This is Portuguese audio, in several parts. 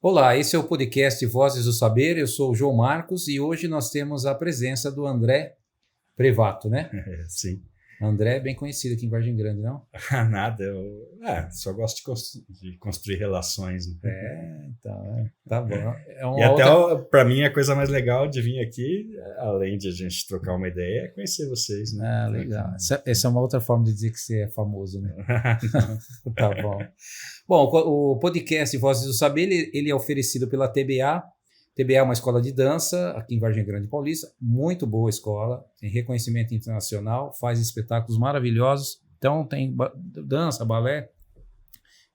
Olá, esse é o podcast Vozes do Saber. Eu sou o João Marcos e hoje nós temos a presença do André Prevato, né? Sim. André é bem conhecido aqui em Vargem Grande, não? Nada, eu só gosto de construir relações, né? Então, tá bom. É E uma até, outra. para mim, a coisa mais legal de vir aqui, além de a gente trocar uma ideia, é conhecer vocês, né? Ah, legal. Essa é uma outra forma de dizer que você é famoso, né? Tá bom. Bom, o podcast Vozes do Saber, ele é oferecido pela TBA. TBA é uma escola de dança aqui em Vargem Grande Paulista, muito boa escola, tem reconhecimento internacional, faz espetáculos maravilhosos, então tem dança, balé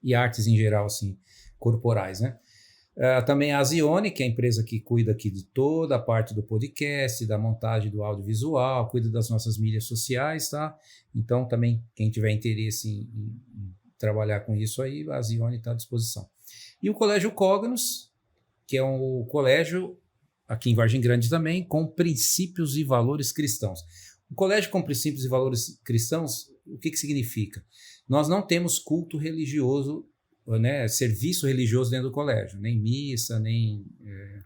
e artes em geral, assim, corporais, né? Também a Zione, que é a empresa que cuida aqui de toda a parte do podcast, da montagem do audiovisual, cuida das nossas mídias sociais, tá? Então também quem tiver interesse em trabalhar com isso aí, a Zione está à disposição. E o Colégio Cognos, que é um colégio aqui em Vargem Grande também, com princípios e valores cristãos. Um colégio com princípios e valores cristãos, o que significa? Nós não temos culto religioso, né, serviço religioso dentro do colégio, nem missa, nem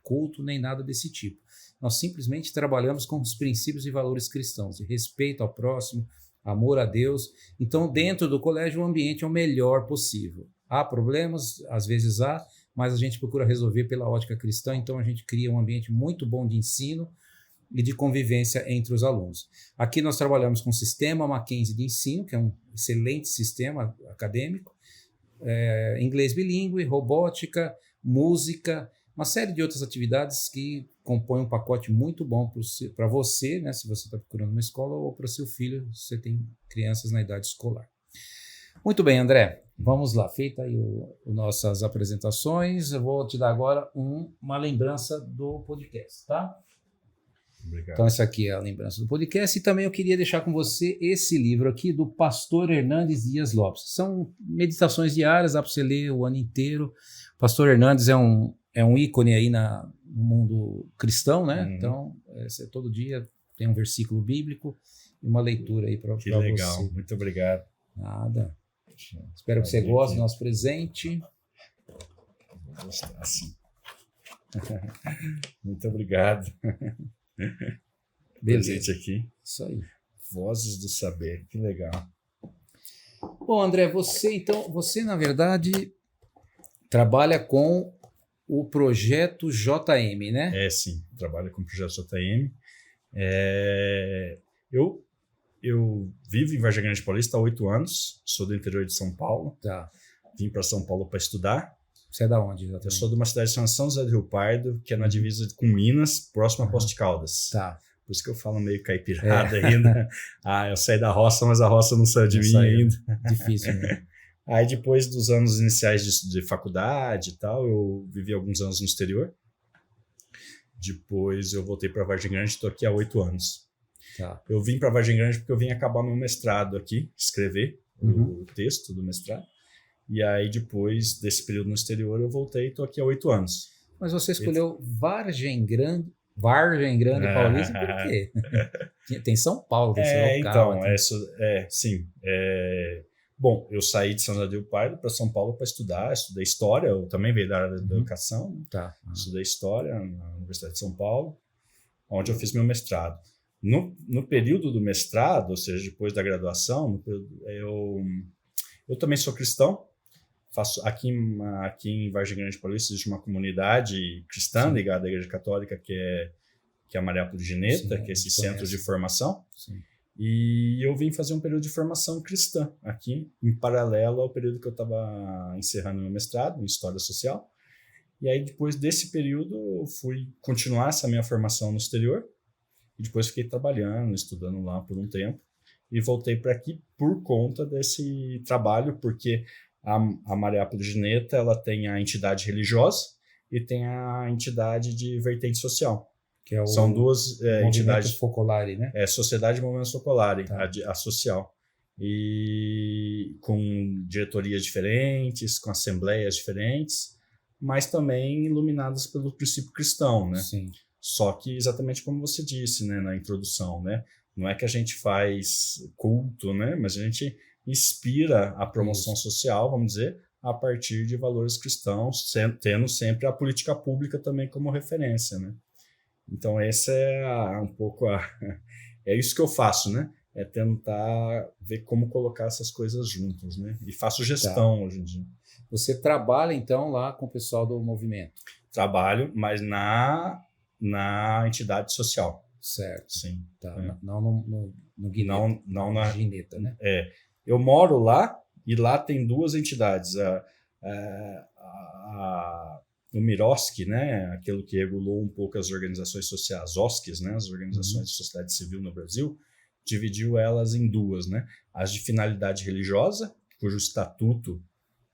culto, nem nada desse tipo. Nós simplesmente trabalhamos com os princípios e valores cristãos, de respeito ao próximo, amor a Deus. Então, dentro do colégio, o ambiente é o melhor possível. Há problemas, às vezes há, mas a gente procura resolver pela ótica cristã, então a gente cria um ambiente muito bom de ensino e de convivência entre os alunos. Aqui nós trabalhamos com o sistema Mackenzie de ensino, que é um excelente sistema acadêmico, inglês bilíngue, robótica, música, uma série de outras atividades que compõem um pacote muito bom para você, né, se você está procurando uma escola, ou para seu filho, se você tem crianças na idade escolar. Muito bem, André, vamos lá. Feita aí nossas apresentações, eu vou te dar agora uma lembrança do podcast, tá? Obrigado. Então, essa aqui é a lembrança do podcast. E também eu queria deixar com você esse livro aqui do Pastor Hernandes Dias Lopes. São meditações diárias, dá para você ler o ano inteiro. O Pastor Hernandes é um ícone aí no mundo cristão, né? Então, todo dia tem um versículo bíblico e uma leitura aí para você. Que legal, muito obrigado. Nada. Espero que você goste do nosso presente. Vou gostar, sim. Muito obrigado. Beleza. Presente aqui. Isso aí. Vozes do Saber, que legal. Bom, André, você na verdade trabalha com o projeto JM, né? Sim, trabalho com o projeto JM. Eu vivo em Vargem Grande Paulista há 8 anos, sou do interior de São Paulo. Tá. Vim para São Paulo para estudar. Você é da onde exatamente? Eu sou de uma cidade chamada São José do Rio Pardo, que é na divisa com Minas, próximo a Poços de Caldas. Tá. Por isso que eu falo meio caipirada ainda. Eu saí da roça, mas a roça não saiu de mim ainda. Difícil, né? Aí depois dos anos iniciais de faculdade e tal, eu vivi alguns anos no exterior. Depois eu voltei para Vargem Grande, estou aqui há 8 anos. Tá. Eu vim para Vargem Grande porque eu vim acabar meu mestrado aqui, escrever o texto do mestrado. E aí depois desse período no exterior eu voltei e estou aqui há 8 anos. Mas você escolheu Vargem Grande Paulista por quê? Tem São Paulo, tem seu local. Então, sim. Bom, eu saí de São José do Rio Pardo para São Paulo para estudar, estudei História, eu também veio da área da educação, Tá. Estudei História na Universidade de São Paulo, onde eu fiz meu mestrado. No período do mestrado, ou seja, depois da graduação, eu também sou cristão, faço aqui em Vargem Grande Paulista existe uma comunidade cristã ligada à Igreja Católica que é a Mariápolis de Gineta, que é esse centro de formação. Sim. E eu vim fazer um período de formação cristã aqui, em paralelo ao período que eu estava encerrando meu mestrado em História Social. E aí, depois desse período, eu fui continuar essa minha formação no exterior. E depois fiquei trabalhando, estudando lá por um tempo. E voltei para aqui por conta desse trabalho, porque a Mariápolis de Gineta, ela tem a entidade religiosa e tem a entidade de vertente social. Que é São duas entidades. Focolare, né? Sociedade de Movimento Focolare, Tá. a social. E com diretorias diferentes, com assembleias diferentes, mas também iluminadas pelo princípio cristão, né? Sim. Só que exatamente como você disse, né, na introdução, né? Não é que a gente faz culto, né? Mas a gente inspira a promoção social, vamos dizer, a partir de valores cristãos, tendo sempre a política pública também como referência, né? Então, essa é um pouco é isso que eu faço, né? É tentar ver como colocar essas coisas juntas, né? E faço gestão hoje em dia. Você trabalha, então, lá com o pessoal do movimento? Trabalho, mas na entidade social. Certo. Sim. Tá. Não no Guineta. Não na Gineta, né? Eu moro lá e lá tem duas entidades. O Miroski, né, aquilo que regulou um pouco as organizações sociais, as OSCs, né, as organizações de sociedade civil no Brasil, dividiu elas em duas, né? As de finalidade religiosa, cujo estatuto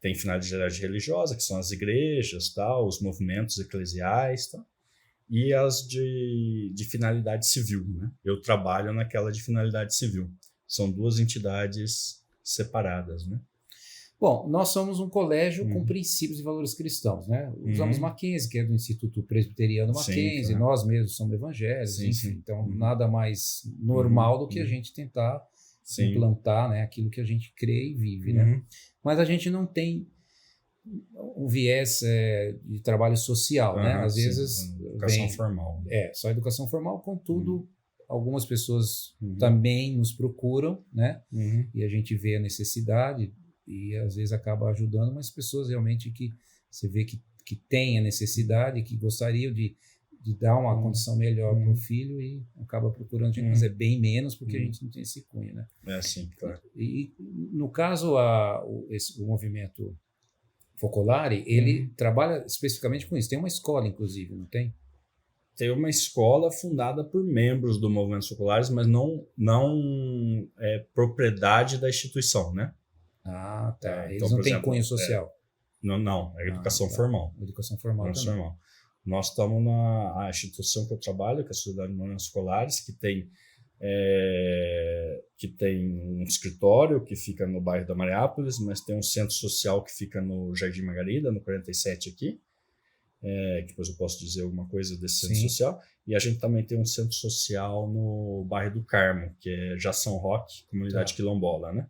tem finalidade religiosa, que são as igrejas, tal, os movimentos eclesiais, tal, e as de finalidade civil, né? Eu trabalho naquela de finalidade civil. São duas entidades separadas, né? Bom, nós somos um colégio com princípios e valores cristãos, né? Usamos Mackenzie, que é do Instituto Presbiteriano Mackenzie, claro. Nós mesmos somos evangélicos, enfim. Então, nada mais normal do que a gente tentar implantar, né, aquilo que a gente crê e vive, né? Mas a gente não tem um viés de trabalho social, né? Às vezes educação formal. Só educação formal, contudo, algumas pessoas também nos procuram, né? E a gente vê a necessidade e às vezes acaba ajudando, mas pessoas realmente que você vê que têm a necessidade, que gostariam de dar uma condição melhor para o filho e acaba procurando a gente, mas é bem menos porque a gente não tem esse cunho, né? Sim, claro. E no caso, o movimento Focolare, ele trabalha especificamente com isso. Tem uma escola, inclusive, não tem? Tem uma escola fundada por membros do movimento Focolares, mas não é propriedade da instituição, né? Ah, tá. Eles então, não por têm exemplo, cunho social. Não, é educação formal. Educação formal também. Formal. Nós estamos na instituição que eu trabalho, que é a Sociedade de Movimentos Escolares, que tem um escritório que fica no bairro da Mariápolis, mas tem um centro social que fica no Jardim Margarida, no 47 aqui, que depois eu posso dizer alguma coisa desse centro social. E a gente também tem um centro social no bairro do Carmo, que é Jação Roque, comunidade quilombola, né?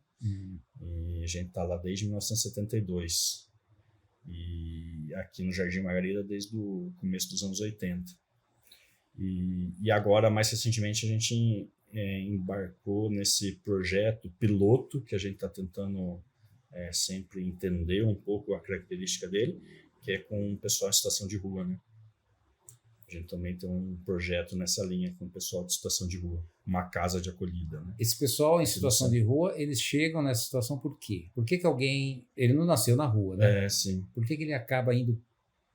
E a gente está lá desde 1972. E aqui no Jardim Margarida desde o começo dos anos 80. E agora, mais recentemente, a gente embarcou nesse projeto piloto, que a gente está tentando sempre entender um pouco a característica dele, que é com o pessoal em situação de rua, né? A gente também tem um projeto nessa linha com o pessoal de situação de rua, uma casa de acolhida, né? Esse pessoal em situação de rua, eles chegam nessa situação por quê? Por que alguém... Ele não nasceu na rua, né? Sim. Por que ele acaba indo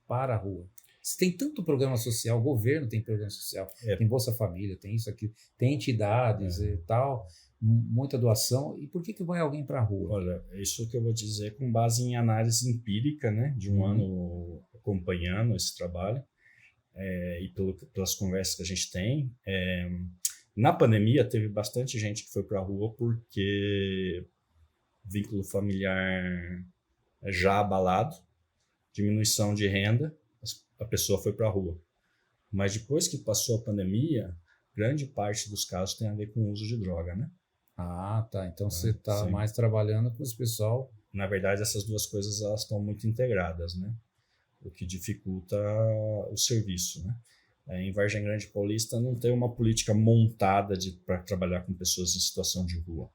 para a rua? Se tem tanto programa social, o governo tem programa social, tem Bolsa Família, tem isso aqui, tem entidades e tal, muita doação. E por que vai alguém para a rua? Olha, isso que eu vou dizer com base em análise empírica, né? De um ano acompanhando esse trabalho. E pelas conversas que a gente tem, na pandemia teve bastante gente que foi para a rua porque vínculo familiar já abalado, diminuição de renda, a pessoa foi para a rua. Mas depois que passou a pandemia, grande parte dos casos tem a ver com o uso de droga, né? Ah, tá. Então você está mais trabalhando com esse pessoal. Na verdade, essas duas coisas elas estão muito integradas, né? O que dificulta o serviço, né? Em Vargem Grande Paulista não tem uma política montada para trabalhar com pessoas em situação de rua.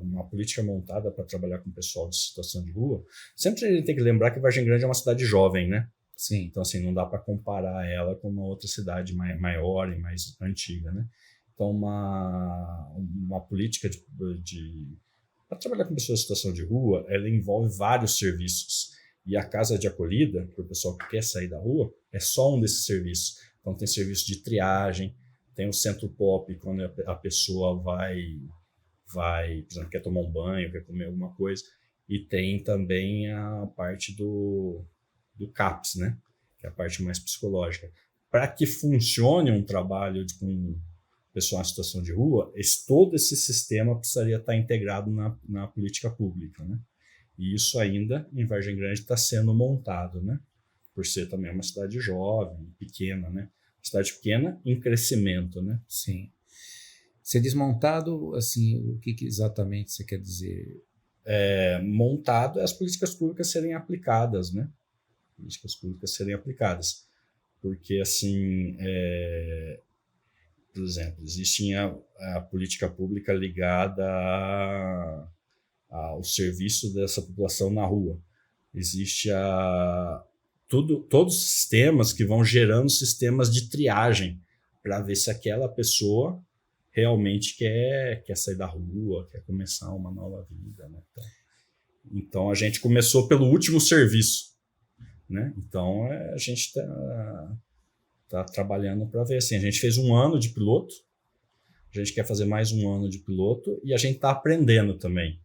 Uma política montada para trabalhar com pessoal de situação de rua. Sempre a gente tem que lembrar que Vargem Grande é uma cidade jovem, né? Sim. Então, assim, não dá para comparar ela com uma outra cidade maior e mais antiga, né? Então, uma política para trabalhar com pessoas em situação de rua, ela envolve vários serviços. E a casa de acolhida, para o pessoal que quer sair da rua, é só um desses serviços. Então, tem serviço de triagem, tem o centro pop, quando a pessoa vai, por exemplo, quer tomar um banho, quer comer alguma coisa. E tem também a parte do CAPS, né? Que é a parte mais psicológica. Para que funcione um trabalho com pessoal em situação de rua, todo esse sistema precisaria estar integrado na política pública, né? E isso ainda em Vargem Grande está sendo montado, né? Por ser também uma cidade jovem, pequena, né? Cidade pequena em crescimento, né? Sim. Ser desmontado, assim, o que exatamente você quer dizer? montado é as políticas públicas serem aplicadas, né? Políticas públicas serem aplicadas. Porque, assim, por exemplo, existe a política pública ligada ao serviço dessa população na rua. Existe todos os sistemas que vão gerando sistemas de triagem para ver se aquela pessoa realmente quer sair da rua, quer começar uma nova vida, né? Então, a gente começou pelo último serviço, né? Então, a gente está trabalhando para ver. Assim, a gente fez 1 ano de piloto, a gente quer fazer mais 1 ano de piloto e a gente está aprendendo também.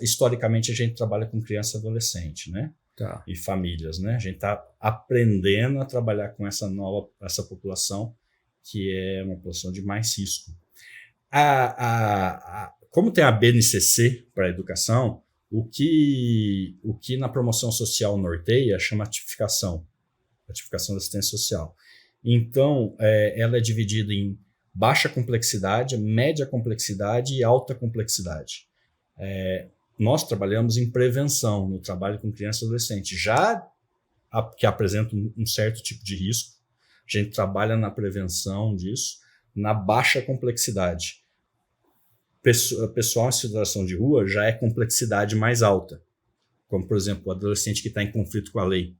Historicamente, a gente trabalha com criança e adolescente, né? Tá. E famílias, né? A gente está aprendendo a trabalhar com essa população, que é uma população de mais risco. Como tem a BNCC para a educação, o que na promoção social norteia chama tipificação da assistência social. Então, ela é dividida em baixa complexidade, média complexidade e alta complexidade. Nós trabalhamos em prevenção, no trabalho com criança e adolescente, que apresenta um certo tipo de risco. A gente trabalha na prevenção disso, na baixa complexidade. Pessoal em situação de rua já é complexidade mais alta, como, por exemplo, o adolescente que está em conflito com a lei.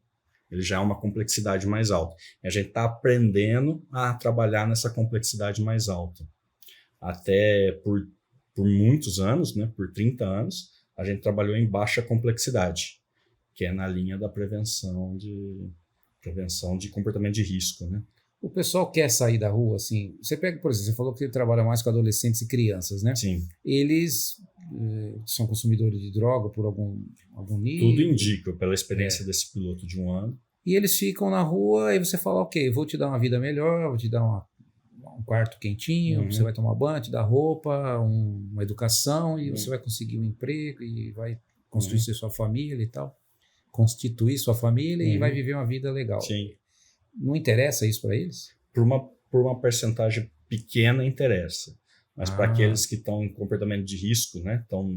Ele já é uma complexidade mais alta. E a gente está aprendendo a trabalhar nessa complexidade mais alta. Até por muitos anos, né, por 30 anos, a gente trabalhou em baixa complexidade, que é na linha da prevenção de comportamento de risco, né? O pessoal quer sair da rua, assim. Você pega, por exemplo, você falou que trabalha mais com adolescentes e crianças, né? Sim. Eles são consumidores de droga por algum nível. Tudo indica, pela experiência desse piloto de 1 ano. E eles ficam na rua, aí você fala, ok, vou te dar uma vida melhor, vou te dar um quarto quentinho, você vai tomar banho, te dar roupa, uma educação, e você vai conseguir um emprego e vai constituir sua família e tal. Constituir sua família e vai viver uma vida legal. Sim. Não interessa isso para eles? Por uma percentagem pequena interessa. Mas para aqueles que estão em comportamento de risco, né, estão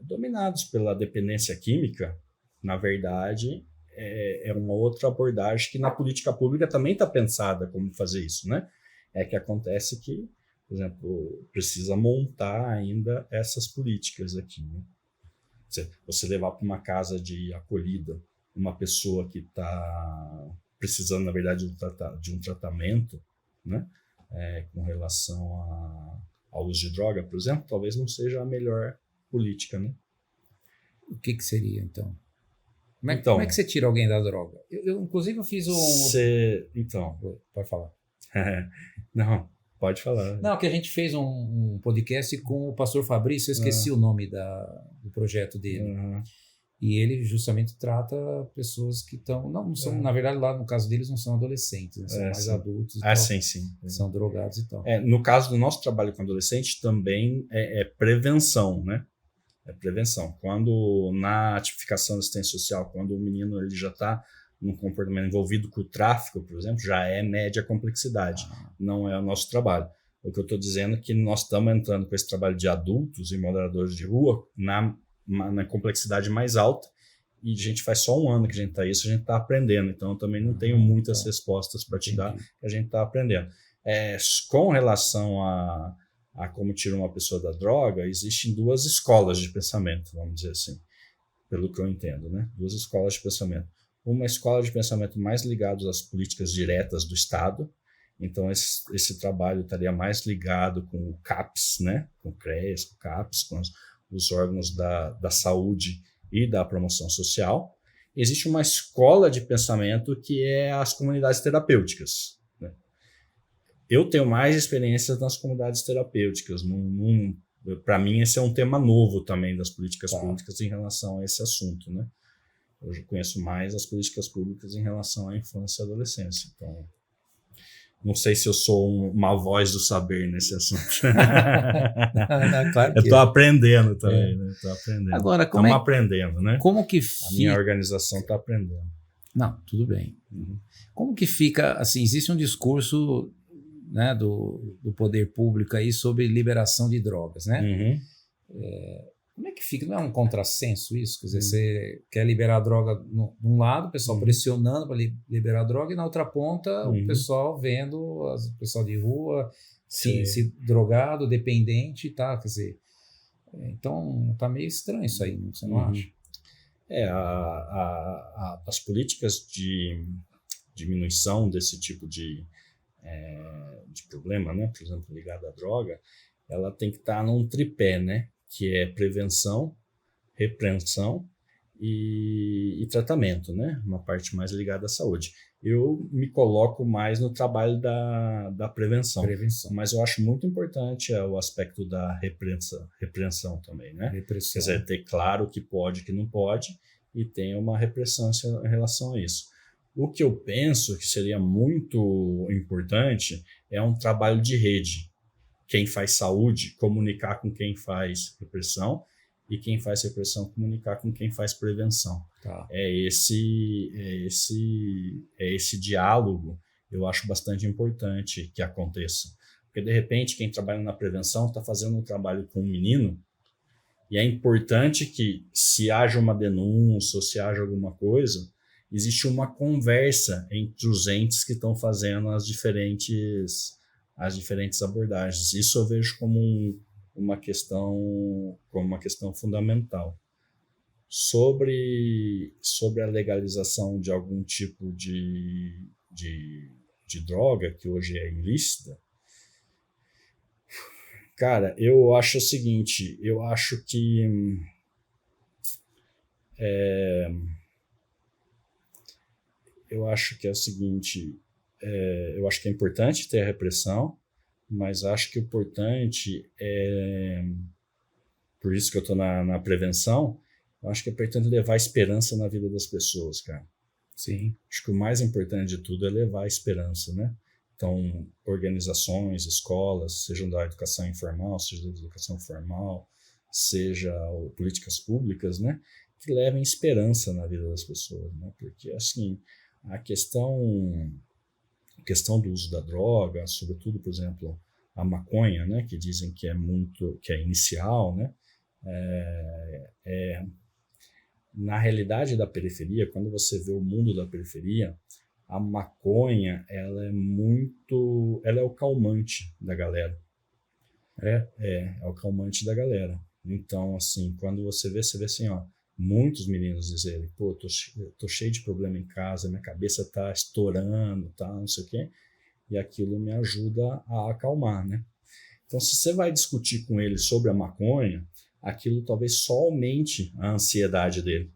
dominados pela dependência química, na verdade, é uma outra abordagem que na política pública também está pensada como fazer isso, né? É que acontece que, por exemplo, precisa montar ainda essas políticas aqui, né? Você levar para uma casa de acolhida uma pessoa que está precisando, na verdade, de um tratamento, né? Com relação ao uso de droga, por exemplo, talvez não seja a melhor política, né? O que seria, então? Como é que você tira alguém da droga? Inclusive, eu fiz Pode falar. Não, pode falar. Não, que a gente fez um podcast com o pastor Fabrício, eu esqueci o nome do projeto dele. E ele justamente trata pessoas que não são, na verdade, lá no caso deles, não são adolescentes, né? São mais adultos e tal. Sim. São drogados e tal. No caso do nosso trabalho com adolescente, também é prevenção, né? É prevenção. Quando na tipificação da assistência social, quando o menino ele já está num comportamento envolvido com o tráfico, por exemplo, já é média complexidade. Não é o nosso trabalho. O que eu estou dizendo é que nós estamos entrando com esse trabalho de adultos e moderadores de rua na complexidade mais alta, e a gente faz só 1 ano que a gente está isso, a gente está aprendendo, então eu também não tenho muitas respostas para te dar, que a gente está aprendendo. Com relação a como tirar uma pessoa da droga, existem 2 escolas de pensamento, vamos dizer assim, pelo que eu entendo, né? 2 escolas de pensamento. Uma escola de pensamento mais ligada às políticas diretas do Estado, então esse trabalho estaria mais ligado com o CAPS, né? Com o CREAS, com o CAPS, com os órgãos da saúde e da promoção social. Existe uma escola de pensamento que é as comunidades terapêuticas, né? Eu tenho mais experiências nas comunidades terapêuticas. Para mim, esse é um tema novo também das políticas públicas em relação a esse assunto, né? Eu já conheço mais as políticas públicas em relação à infância e adolescência. Então, não sei se eu sou uma voz do saber nesse assunto. Não, claro que eu estou aprendendo também, né? Estou aprendendo. Agora, estamos aprendendo, né? Como que a minha organização está aprendendo. Não, tudo bem. Como que fica, assim, existe um discurso, né, do poder público aí sobre liberação de drogas, né? Como é que fica? Não é um contrassenso isso? Quer dizer, você quer liberar a droga de um lado, o pessoal pressionando para liberar a droga, e na outra ponta o pessoal vendo, o pessoal de rua, se drogado, dependente, tá? Quer dizer, então tá meio estranho isso aí, você não acha? As políticas de diminuição desse tipo de problema, né? Por exemplo, ligado à droga, ela tem que estar num tripé, né? Que é prevenção, repreensão e tratamento, né? Uma parte mais ligada à saúde. Eu me coloco mais no trabalho da prevenção, mas eu acho muito importante o aspecto da repreensão também, né? Repressão. Quer dizer, ter claro o que pode e o que não pode e ter uma repressão em relação a isso. O que eu penso que seria muito importante é um trabalho de rede. Quem faz saúde, comunicar com quem faz repressão, e quem faz repressão, comunicar com quem faz prevenção. Tá. É esse diálogo, eu acho bastante importante que aconteça. Porque, de repente, quem trabalha na prevenção está fazendo um trabalho com um menino, e é importante que, se haja uma denúncia ou se haja alguma coisa, existe uma conversa entre os entes que estão fazendo as diferentes abordagens. Isso eu vejo como uma questão fundamental. Sobre a legalização de algum tipo de droga que hoje é ilícita, cara, eu acho o seguinte, eu acho que é o seguinte, eu acho que é importante ter a repressão, mas acho que o importante por isso que eu estou na prevenção, eu acho que é importante levar esperança na vida das pessoas, cara. Sim. Acho que o mais importante de tudo é levar a esperança, né? Então, organizações, escolas, sejam da educação informal, seja da educação formal, seja políticas públicas, né? Que levem esperança na vida das pessoas, né? Porque, assim, a questão do uso da droga, sobretudo, por exemplo, a maconha, né, que dizem que é inicial, né, na realidade da periferia, quando você vê o mundo da periferia, a maconha, ela é o calmante da galera. É o calmante da galera. Então, assim, quando você vê assim, ó, muitos meninos dizerem, pô, tô cheio de problema em casa, minha cabeça tá estourando, tá, não sei o quê, e aquilo me ajuda a acalmar, né? Então, se você vai discutir com ele sobre a maconha, aquilo talvez só aumente a ansiedade dele.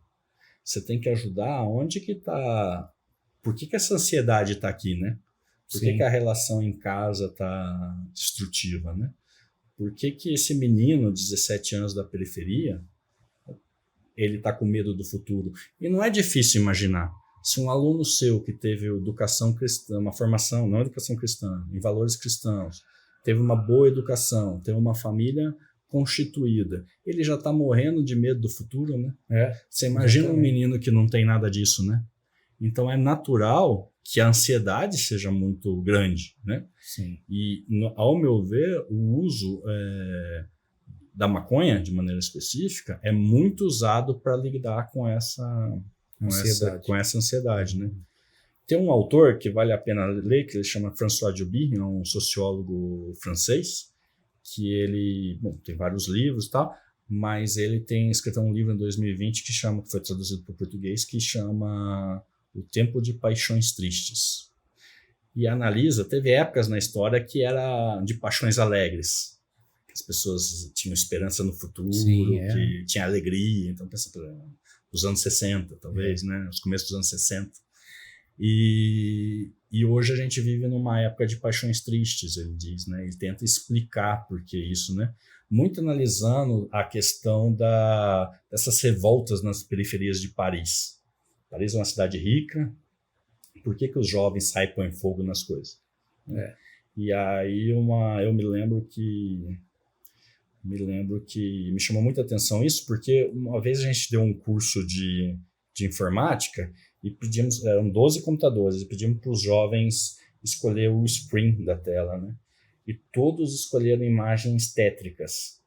Você tem que ajudar onde que tá... Por que essa ansiedade tá aqui, né? Por que a relação em casa tá destrutiva, né? Por que esse menino de 17 anos da periferia ele está com medo do futuro? E não é difícil imaginar. Se um aluno seu que teve educação cristã, uma formação, não educação cristã, em valores cristãos, teve uma boa educação, teve uma família constituída, ele já está morrendo de medo do futuro, né? Você imagina exatamente. Um menino que não tem nada disso, né? Então é natural que a ansiedade seja muito grande, né? Sim. E, ao meu ver, o uso da maconha, de maneira específica, é muito usado para lidar com essa ansiedade, né? Tem um autor que vale a pena ler, que ele chama François Duby, é um sociólogo francês, que ele tem vários livros e tal, mas ele tem escrito um livro em 2020 que foi traduzido para o português, que chama O Tempo de Paixões Tristes. E analisa, teve épocas na história que era de paixões alegres, as pessoas tinham esperança no futuro, que tinha alegria. Então, pensa os anos 60, talvez, né? Os começos dos anos 60. E hoje a gente vive numa época de paixões tristes, ele diz, né? Ele tenta explicar por que isso, né? Muito analisando a questão dessas revoltas nas periferias de Paris. Paris é uma cidade rica, por que os jovens saem e põem fogo nas coisas? E aí eu me lembro que me chamou muita atenção isso, porque uma vez a gente deu um curso de informática e eram 12 computadores, e pedimos para os jovens escolher o screen da tela, né? E todos escolheram imagens tétricas.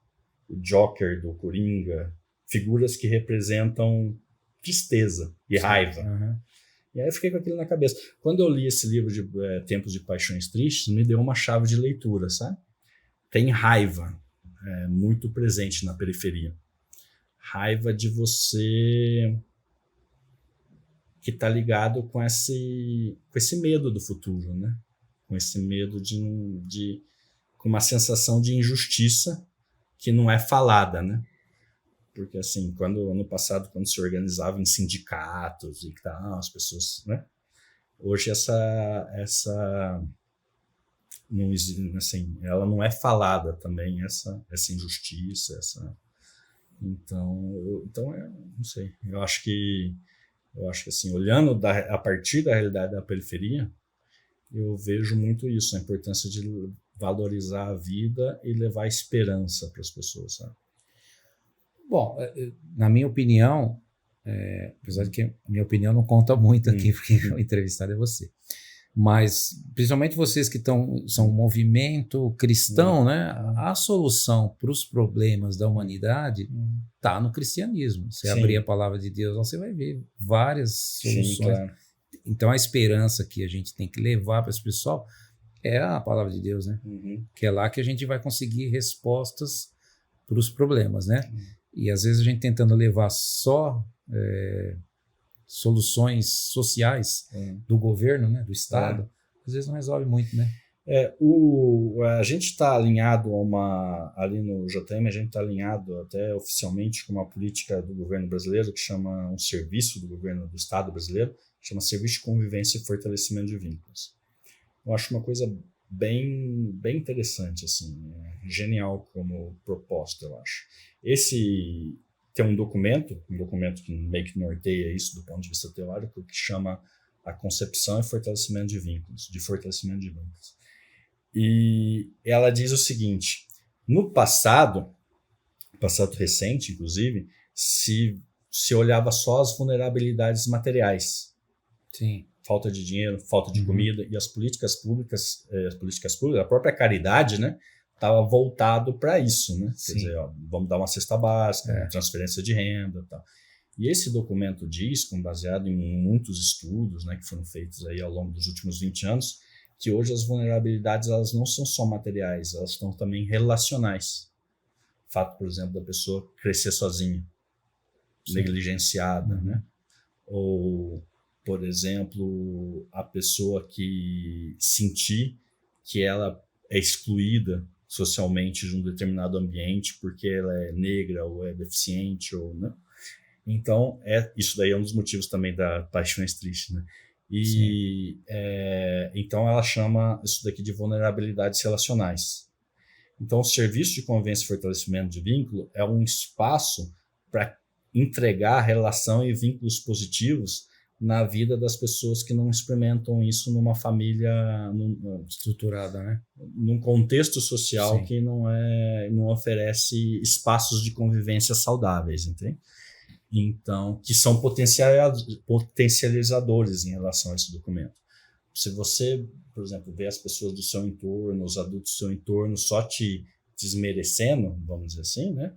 o Joker do Coringa, figuras que representam tristeza e raiva. Uhum. E aí eu fiquei com aquilo na cabeça. Quando eu li esse livro de Tempos de Paixões Tristes, me deu uma chave de leitura, sabe? Tem raiva muito presente na periferia. Raiva de você que está ligado com esse medo do futuro, né? Com esse medo com uma sensação de injustiça que não é falada, né? Porque, assim, no passado, quando se organizava em sindicatos e tal, as pessoas, né? Hoje não existe, assim, ela não é falada também, essa injustiça, Então, não sei, eu acho que assim, olhando a partir da realidade da periferia, eu vejo muito isso, a importância de valorizar a vida e levar esperança para as pessoas, sabe? Bom, na minha opinião, apesar de que a minha opinião não conta muito aqui, porque o entrevistado é você, mas principalmente vocês que são um movimento cristão, né? A solução para os problemas da humanidade está no cristianismo. Você abrir a palavra de Deus, você vai ver várias soluções. Sim, claro. Então a esperança que a gente tem que levar para esse pessoal é a palavra de Deus, né? Que é lá que a gente vai conseguir respostas para os problemas, né? E às vezes a gente tentando levar só soluções sociais do governo, né, do Estado, às vezes não resolve muito, né? A gente está alinhado ali no JM, a gente está alinhado até oficialmente com uma política do governo brasileiro que chama um serviço do governo do Estado brasileiro, chama Serviço de Convivência e Fortalecimento de Vínculos. Eu acho uma coisa bem, bem interessante, assim, genial como proposta, eu acho. Tem um documento que meio que norteia isso do ponto de vista teórico, que chama a Concepção e Fortalecimento de Vínculos, E ela diz o seguinte: no passado recente, inclusive, se olhava só as vulnerabilidades materiais. Sim. Falta de dinheiro, falta de comida, e as políticas públicas, a própria caridade, né, estava voltado para isso, né? Quer dizer, vamos dar uma cesta básica, transferência de renda e tal. E esse documento diz, baseado em muitos estudos, né, que foram feitos aí ao longo dos últimos 20 anos, que hoje as vulnerabilidades elas não são só materiais, elas estão também relacionais. O fato, por exemplo, da pessoa crescer sozinha, negligenciada, né? Ou, por exemplo, a pessoa que sentir que ela é excluída socialmente de um determinado ambiente porque ela é negra ou é deficiente, ou, né? Então, isso daí é um dos motivos também da Paixões Tristes, né? Então ela chama isso daqui de vulnerabilidades relacionais. Então o Serviço de Convivência e Fortalecimento de Vínculo é um espaço para entregar relação e vínculos positivos na vida das pessoas que não experimentam isso numa família estruturada, né? Num contexto social que não oferece espaços de convivência saudáveis, entende? Então, que são potencializadores em relação a esse documento. Se você, por exemplo, vê as pessoas do seu entorno, os adultos do seu entorno só te desmerecendo, vamos dizer assim, né?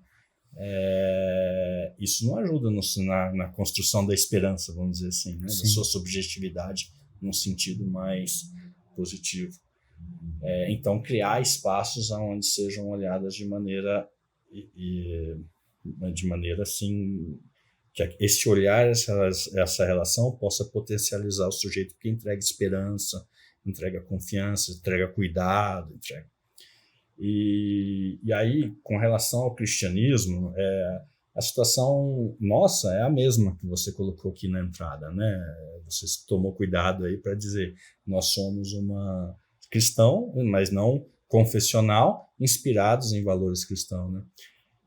Isso não ajuda na construção da esperança, vamos dizer assim, né? Da sua subjetividade num sentido mais positivo. Então, criar espaços onde sejam olhadas de maneira assim, que esse olhar, essa relação possa potencializar o sujeito que entrega esperança, entrega confiança, entrega cuidado, E aí, com relação ao cristianismo, a situação nossa é a mesma que você colocou aqui na entrada, né? Você tomou cuidado aí para dizer, nós somos uma cristão, mas não confessional, inspirados em valores cristãos, né?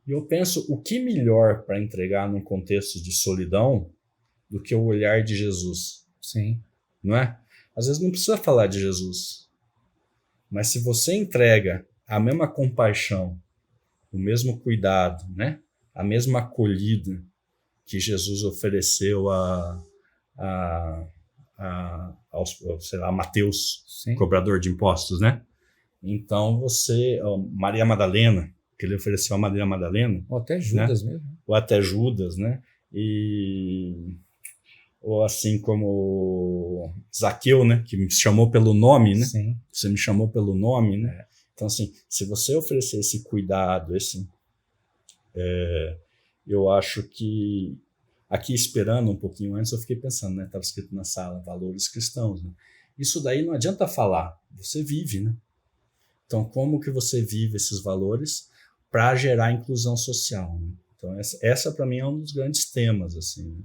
E eu penso, o que melhor para entregar num contexto de solidão do que o olhar de Jesus? Sim. Não é? Às vezes não precisa falar de Jesus, mas se você entrega a mesma compaixão, o mesmo cuidado, né? A mesma acolhida que Jesus ofereceu a Mateus, cobrador de impostos, né? Então Maria Madalena, que ele ofereceu a Maria Madalena. Ou até Judas, né? mesmo. Ou até Judas, né? Ou assim como Zaqueu, né? Que me chamou pelo nome, né? Sim. Você me chamou pelo nome, né? Então, assim, se você oferecer esse cuidado, eu acho que aqui esperando um pouquinho antes, eu fiquei pensando, né? Estava escrito na sala, valores cristãos, né? Isso daí não adianta falar, você vive, né? Então, como que você vive esses valores para gerar inclusão social, né? Então, essa para mim é um dos grandes temas, assim.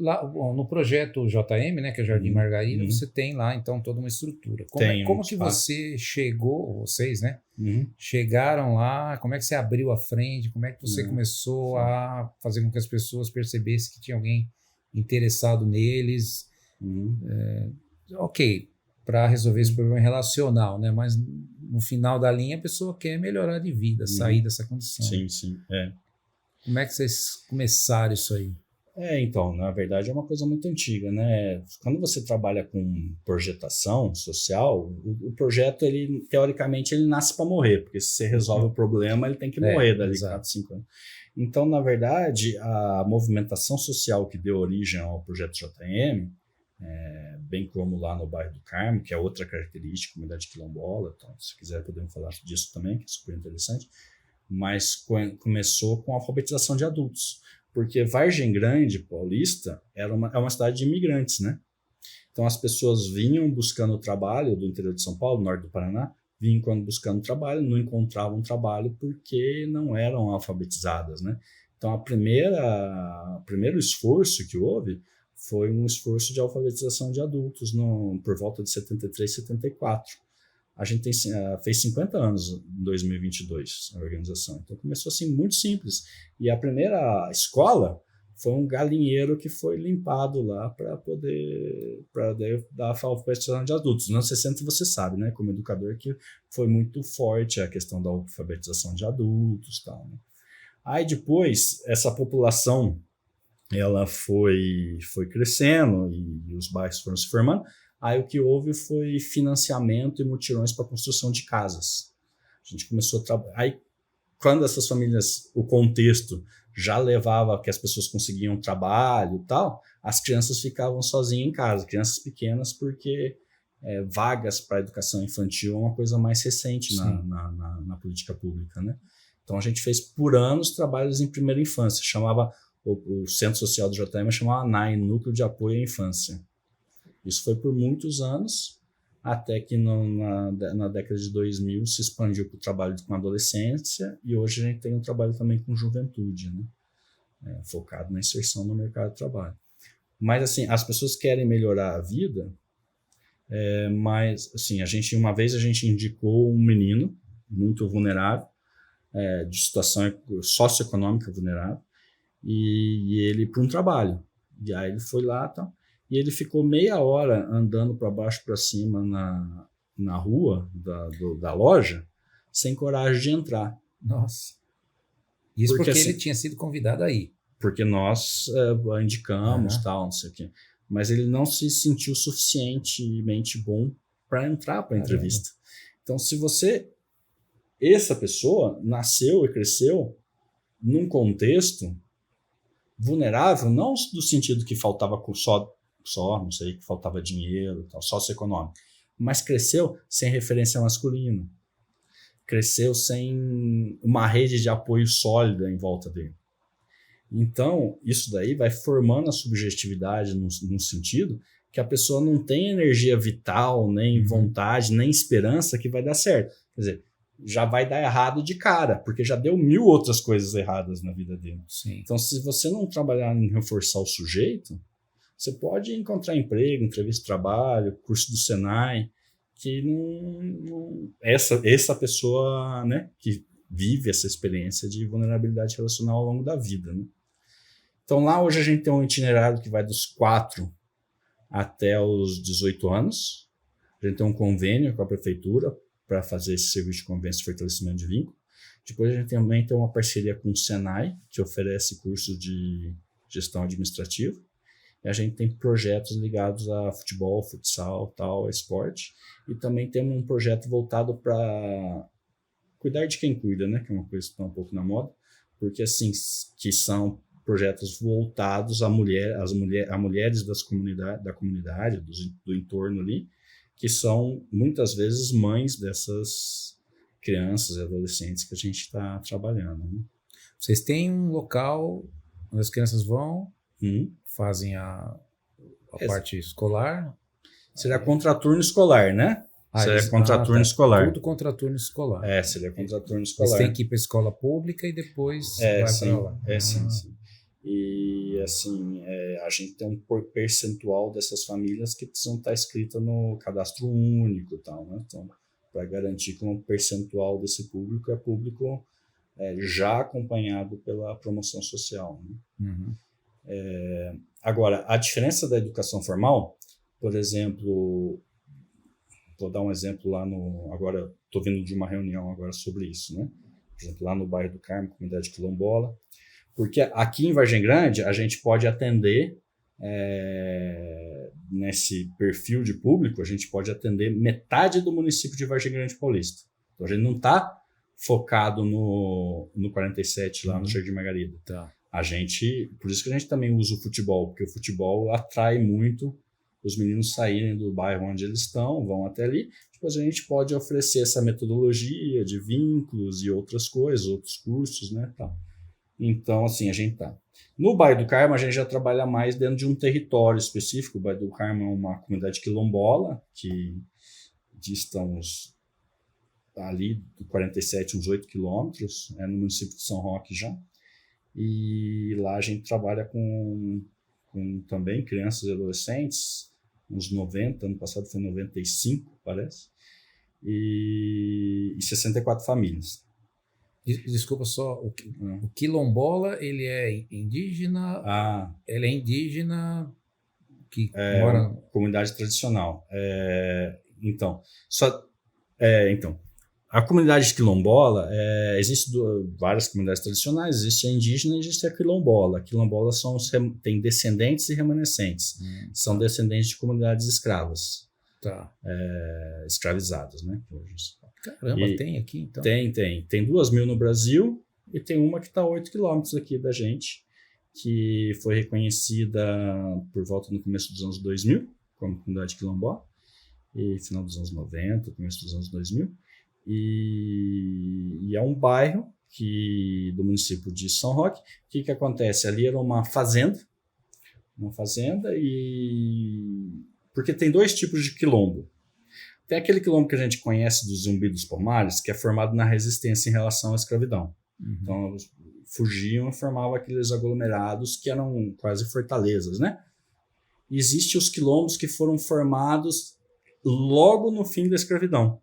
Lá, bom, no projeto JM, né, que é o Jardim Margarida, você tem lá, então, toda uma estrutura. Como que você chegou, vocês, né, chegaram lá, como é que você abriu a frente, como é que você começou a fazer com que as pessoas percebessem que tinha alguém interessado neles? Ok, para resolver esse problema relacional, né, mas no final da linha a pessoa quer melhorar de vida, sair dessa condição. Sim, sim. Como é que vocês começaram isso aí? Então, na verdade é uma coisa muito antiga, né? Quando você trabalha com projetação social, o projeto, ele teoricamente, ele nasce para morrer, porque se você resolve o problema, ele tem que morrer dali 4, 5 anos. Então, na verdade, a movimentação social que deu origem ao projeto JM, bem como lá no bairro do Carmo, que é outra característica, comunidade quilombola, então, se quiser podemos falar disso também, que é super interessante, mas começou com a alfabetização de adultos. Porque Vargem Grande, Paulista, é uma cidade de imigrantes, né? Então as pessoas vinham buscando trabalho do interior de São Paulo, norte do Paraná, vinham buscando trabalho, não encontravam trabalho porque não eram alfabetizadas, né? Então o primeiro esforço que houve foi um esforço de alfabetização de adultos por volta de 73, 74. A gente fez 50 anos em 2022, a organização. Então começou assim, muito simples. E a primeira escola foi um galinheiro que foi limpado lá para poder dar a alfabetização de adultos. Nos anos 60 você sabe, né, como educador, que foi muito forte a questão da alfabetização de adultos. Tal, né? Aí depois, essa população ela foi crescendo e os bairros foram se formando. Aí o que houve foi financiamento e mutirões para construção de casas. A gente começou a trabalhar. Aí, quando essas famílias, o contexto já levava que as pessoas conseguiam trabalho e tal, as crianças ficavam sozinhas em casa, crianças pequenas, porque vagas para a educação infantil é uma coisa mais recente na política pública, né? Então a gente fez por anos trabalhos em primeira infância, chamava o Centro Social do JM chamava NAI, Núcleo de Apoio à Infância. Isso foi por muitos anos, até que na década de 2000 se expandiu para o trabalho com adolescência, e hoje a gente tem um trabalho também com juventude, né? Focado na inserção no mercado de trabalho. Mas assim, as pessoas querem melhorar a vida, mas assim, uma vez a gente indicou um menino muito vulnerável, de situação socioeconômica vulnerável, e ele para um trabalho. E aí ele foi lá, tal. E ele ficou meia hora andando para baixo para cima na rua da loja, sem coragem de entrar. Nossa. Isso porque ele tinha sido convidado aí. Porque nós indicamos, tal, não sei o quê. Mas ele não se sentiu suficientemente bom para entrar para a entrevista. Então, essa pessoa nasceu e cresceu num contexto vulnerável, não do sentido que faltava não sei, que faltava dinheiro, tal, socioeconômico, mas cresceu sem referência masculina, cresceu sem uma rede de apoio sólida em volta dele. Então, isso daí vai formando a subjetividade num sentido que a pessoa não tem energia vital, nem vontade, nem esperança que vai dar certo. Quer dizer, já vai dar errado de cara, porque já deu 1000 outras coisas erradas na vida dele. Sim. Então, se você não trabalhar em reforçar o sujeito, você pode encontrar emprego, entrevista de trabalho, curso do Senai, que essa pessoa, né, que vive essa experiência de vulnerabilidade relacional ao longo da vida, né? Então lá hoje a gente tem um itinerário que vai dos 4 até os 18 anos. A gente tem um convênio com a prefeitura para fazer esse serviço de convênio e fortalecimento de vínculo. Depois a gente também tem uma parceria com o Senai, que oferece cursos de gestão administrativa. E a gente tem projetos ligados a futebol, futsal, tal, esporte. E também temos um projeto voltado para cuidar de quem cuida, né? Que é uma coisa que está um pouco na moda, porque assim, que são projetos voltados a mulheres da comunidade, do entorno ali, que são muitas vezes mães dessas crianças e adolescentes que a gente está trabalhando. Né? Vocês têm um local onde as crianças vão, fazem a parte escolar? Seria contraturno escolar, né? Seria contraturno escolar. Tudo contraturno escolar. Seria contraturno escolar. Eles têm que ir para a escola pública e depois vai para lá. Sim. E, assim, a gente tem um percentual dessas famílias que precisam estar inscritas no cadastro único e tal, né? Então, para garantir que um percentual desse público é público já acompanhado pela promoção social. Né? Agora, a diferença da educação formal, por exemplo, vou dar um exemplo lá agora estou vindo de uma reunião agora sobre isso, né? Por exemplo, lá no bairro do Carmo, comunidade quilombola, porque aqui em Vargem Grande a gente pode atender nesse perfil de público, a gente pode atender metade do município de Vargem Grande Paulista. Então a gente não está focado no 47 lá no Jardim Margarida. Tá. Por isso que a gente também usa o futebol, porque o futebol atrai muito os meninos saírem do bairro onde eles estão, vão até ali. Depois a gente pode oferecer essa metodologia de vínculos e outras coisas, outros cursos, né? Tá. Então, assim, a gente tá. No bairro do Carmo, a gente já trabalha mais dentro de um território específico. O bairro do Carmo é uma comunidade quilombola, que dista ali do 47, uns 8 quilômetros, no município de São Roque já. E lá a gente trabalha com também crianças e adolescentes, uns 90, ano passado foi 95, parece, e 64 famílias. Desculpa só, o quilombola, ele é indígena? Ele é indígena que mora... comunidade tradicional. Então, a comunidade quilombola, existem várias comunidades tradicionais, existe a indígena e existe a quilombola. A quilombola tem descendentes e remanescentes. São descendentes de comunidades escravas. Tá. Escravizadas, né? Caramba, tem aqui então? Tem 2.000 no Brasil e tem uma que está a 8 quilômetros aqui da gente, que foi reconhecida por volta no começo dos anos 2000 como comunidade quilombola, e final dos anos 90, começo dos anos 2000. E é um bairro do município de São Roque. O que acontece? Ali era uma fazenda, porque tem dois tipos de quilombo. Tem aquele quilombo que a gente conhece dos Zumbi dos Palmares, que é formado na resistência em relação à escravidão. Então, fugiam e formavam aqueles aglomerados que eram quase fortalezas, né? E existem os quilombos que foram formados logo no fim da escravidão,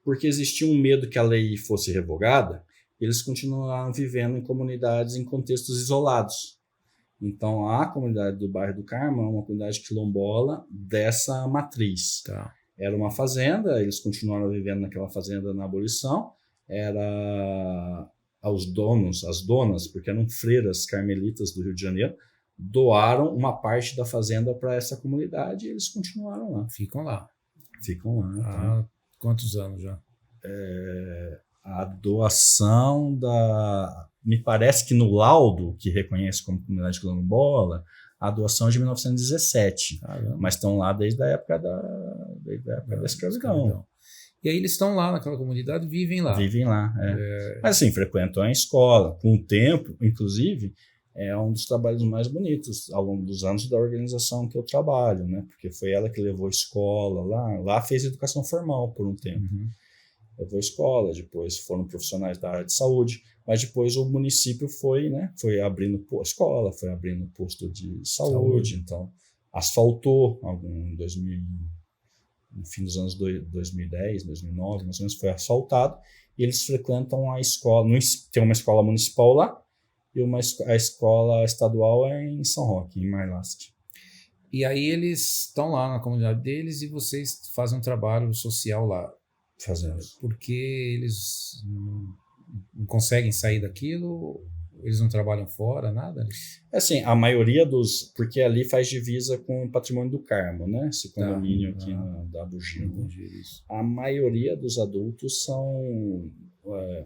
porque existia um medo que a lei fosse revogada, e eles continuaram vivendo em comunidades em contextos isolados. Então, a comunidade do bairro do Carmo é uma comunidade quilombola dessa matriz. Tá. Era uma fazenda, eles continuaram vivendo naquela fazenda na abolição, as donas, porque eram freiras carmelitas do Rio de Janeiro, doaram uma parte da fazenda para essa comunidade e eles continuaram lá. Ficam lá. Há quantos anos já? A doação me parece que no laudo, que reconhece como comunidade quilombola, a doação é de 1917. Caramba. Mas estão lá desde a época da escravidão. E aí eles estão lá naquela comunidade, vivem lá. Mas assim, frequentam a escola. Com o tempo, inclusive, é um dos trabalhos mais bonitos ao longo dos anos da organização que eu trabalho, né? Porque foi ela que levou a escola lá. Lá fez educação formal por um tempo. Levou a escola, depois foram profissionais da área de saúde, mas depois o município foi abrindo escola, foi abrindo posto de saúde. Então asfaltou no fim dos anos 2010, 2009, mais ou menos, foi asfaltado, e eles frequentam a escola. Tem uma escola municipal lá, e a escola estadual é em São Roque, em Marlasque. E aí eles estão lá na comunidade deles e vocês fazem um trabalho social lá. Fazemos. Porque eles não conseguem sair daquilo, eles não trabalham fora, nada? Assim, a maioria porque ali faz divisa com o Patrimônio do Carmo, né? Esse condomínio aqui da Bugio. A maioria dos adultos são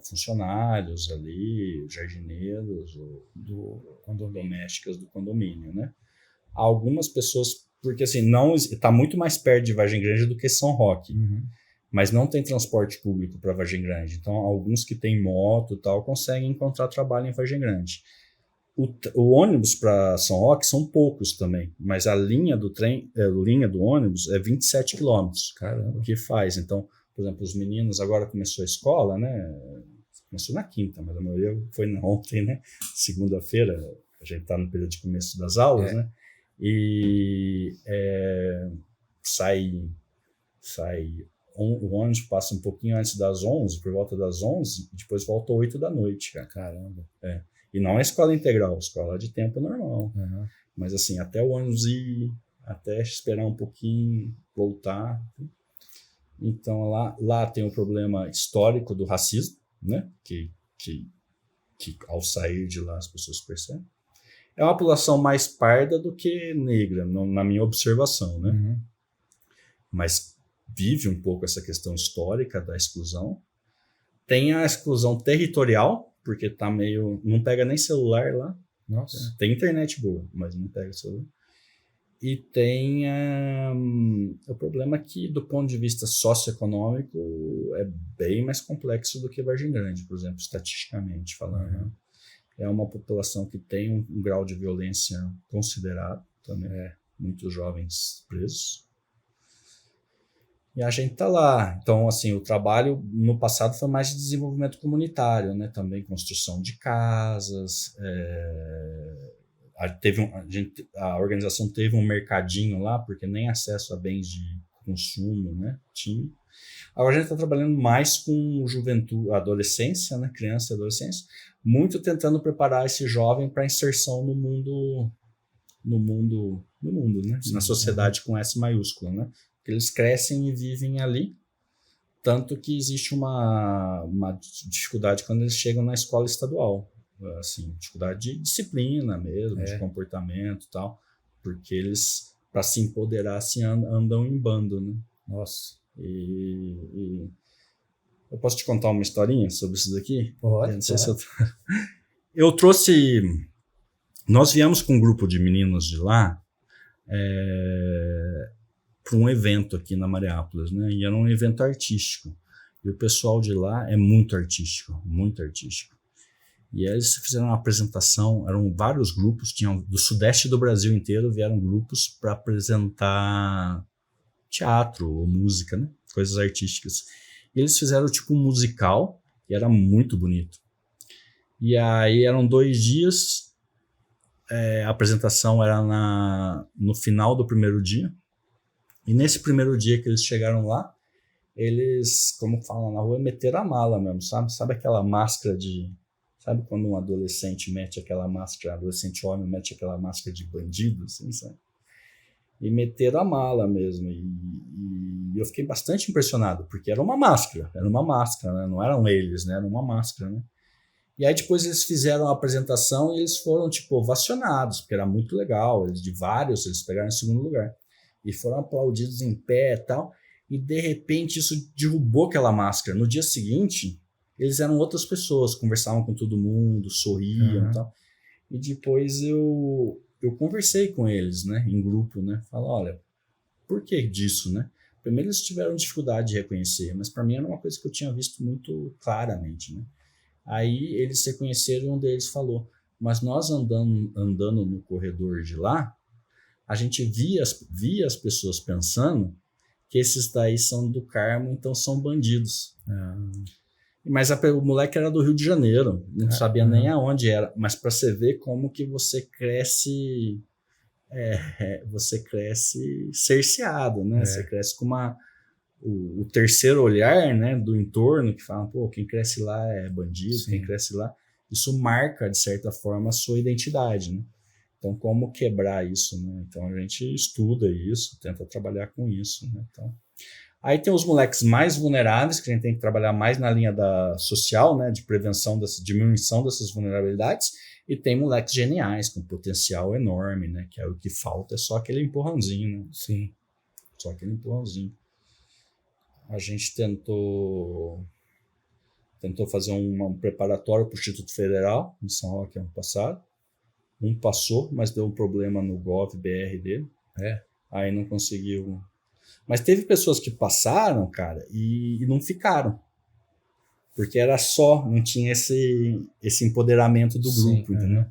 funcionários ali, jardineiros, domésticas do condomínio, né? Algumas pessoas, porque assim, não está muito mais perto de Vargem Grande do que São Roque, mas não tem transporte público para Vargem Grande. Então, alguns que têm moto e tal conseguem encontrar trabalho em Vargem Grande. O ônibus para São Roque são poucos também, mas a linha do trem, linha do ônibus é 27 quilômetros. Caramba. O que faz? Então, por exemplo, os meninos agora começou a escola, né? Começou na quinta, mas a maioria foi ontem, né? Segunda-feira, a gente está no período de começo das aulas, né? E o ônibus passa um pouquinho antes das 11, por volta das 11, e depois volta 8 da noite, cara. Caramba. E não é escola integral, escola de tempo normal. Mas assim, até o ônibus ir, até esperar um pouquinho, voltar. Então lá tem o problema histórico do racismo, né? Que ao sair de lá as pessoas percebem. É uma população mais parda do que negra, na minha observação, né? Mas vive um pouco essa questão histórica da exclusão. Tem a exclusão territorial, porque tá meio... Não pega nem celular lá. Nossa. Tem internet boa, mas não pega celular. E tem o problema que, do ponto de vista socioeconômico, é bem mais complexo do que Vargem Grande, por exemplo, estatisticamente falando. É uma população que tem um grau de violência considerável também. Muitos jovens presos. E a gente está lá. Então, assim, o trabalho no passado foi mais de desenvolvimento comunitário, né? Também construção de casas. A organização teve um mercadinho lá, porque nem acesso a bens de consumo, né, tinha. Agora a gente está trabalhando mais com juventude, adolescência, né, criança e adolescência, muito tentando preparar esse jovem para inserção no mundo, né, na sociedade com S maiúscula, né? Porque eles crescem e vivem ali, tanto que existe uma dificuldade quando eles chegam na escola estadual, assim, dificuldade de disciplina mesmo, de comportamento e tal, porque eles, para se empoderar, assim, andam em bando, né? Nossa. E eu posso te contar uma historinha sobre isso daqui? Pode. Não sei se eu trouxe... Nós viemos com um grupo de meninos de lá para um evento aqui na Mariápolis, né? E era um evento artístico. E o pessoal de lá é muito artístico, muito artístico. E aí eles fizeram uma apresentação, eram vários grupos, tinham do sudeste do Brasil inteiro, vieram grupos para apresentar teatro ou música, né? Coisas artísticas. E eles fizeram tipo um musical, e era muito bonito. E aí eram 2 dias, a apresentação era no final do primeiro dia. E nesse primeiro dia que eles chegaram lá, eles, como falam na rua, meteram a mala mesmo, sabe? Sabe aquela máscara de... Sabe quando um adolescente mete aquela máscara, adolescente homem mete aquela máscara de bandido, assim, sabe? E meteram a mala mesmo. E eu fiquei bastante impressionado, porque era uma máscara, né? Não eram eles, né? Era uma máscara, né? E aí depois eles fizeram a apresentação e eles foram, tipo, ovacionados, porque era muito legal. Eles pegaram em segundo lugar. E foram aplaudidos em pé e tal. E de repente isso derrubou aquela máscara. No dia seguinte, eles eram outras pessoas, conversavam com todo mundo, sorriam e tal. E depois eu conversei com eles, né, em grupo, né, falei, olha, por que disso, né? Primeiro eles tiveram dificuldade de reconhecer, mas para mim era uma coisa que eu tinha visto muito claramente, né? Aí eles reconheceram e um deles falou, mas nós andando no corredor de lá, a gente via as pessoas pensando que esses daí são do Carmo, então são bandidos. Mas o moleque era do Rio de Janeiro, não sabia nem aonde era. Mas para você ver como que você cresce cerceado, né? Você cresce com o terceiro olhar, né, do entorno, que fala, pô, quem cresce lá é bandido, Sim. Quem cresce lá... Isso marca, de certa forma, a sua identidade, né? Então, como quebrar isso, né? Então, a gente estuda isso, tenta trabalhar com isso, né? Então... Aí tem os moleques mais vulneráveis, que a gente tem que trabalhar mais na linha da social, né, de prevenção, diminuição dessas vulnerabilidades, e tem moleques geniais, com potencial enorme, né, que é o que falta, é só aquele empurrãozinho, né? Sim. Só aquele empurrãozinho. A gente tentou tentou fazer um preparatório para o Instituto Federal, em São Roque, ano passado. Um passou, mas deu um problema no Gov.br dele. Aí não conseguiu. Mas teve pessoas que passaram, cara, e não ficaram. Porque era só, não tinha esse empoderamento do grupo, entendeu?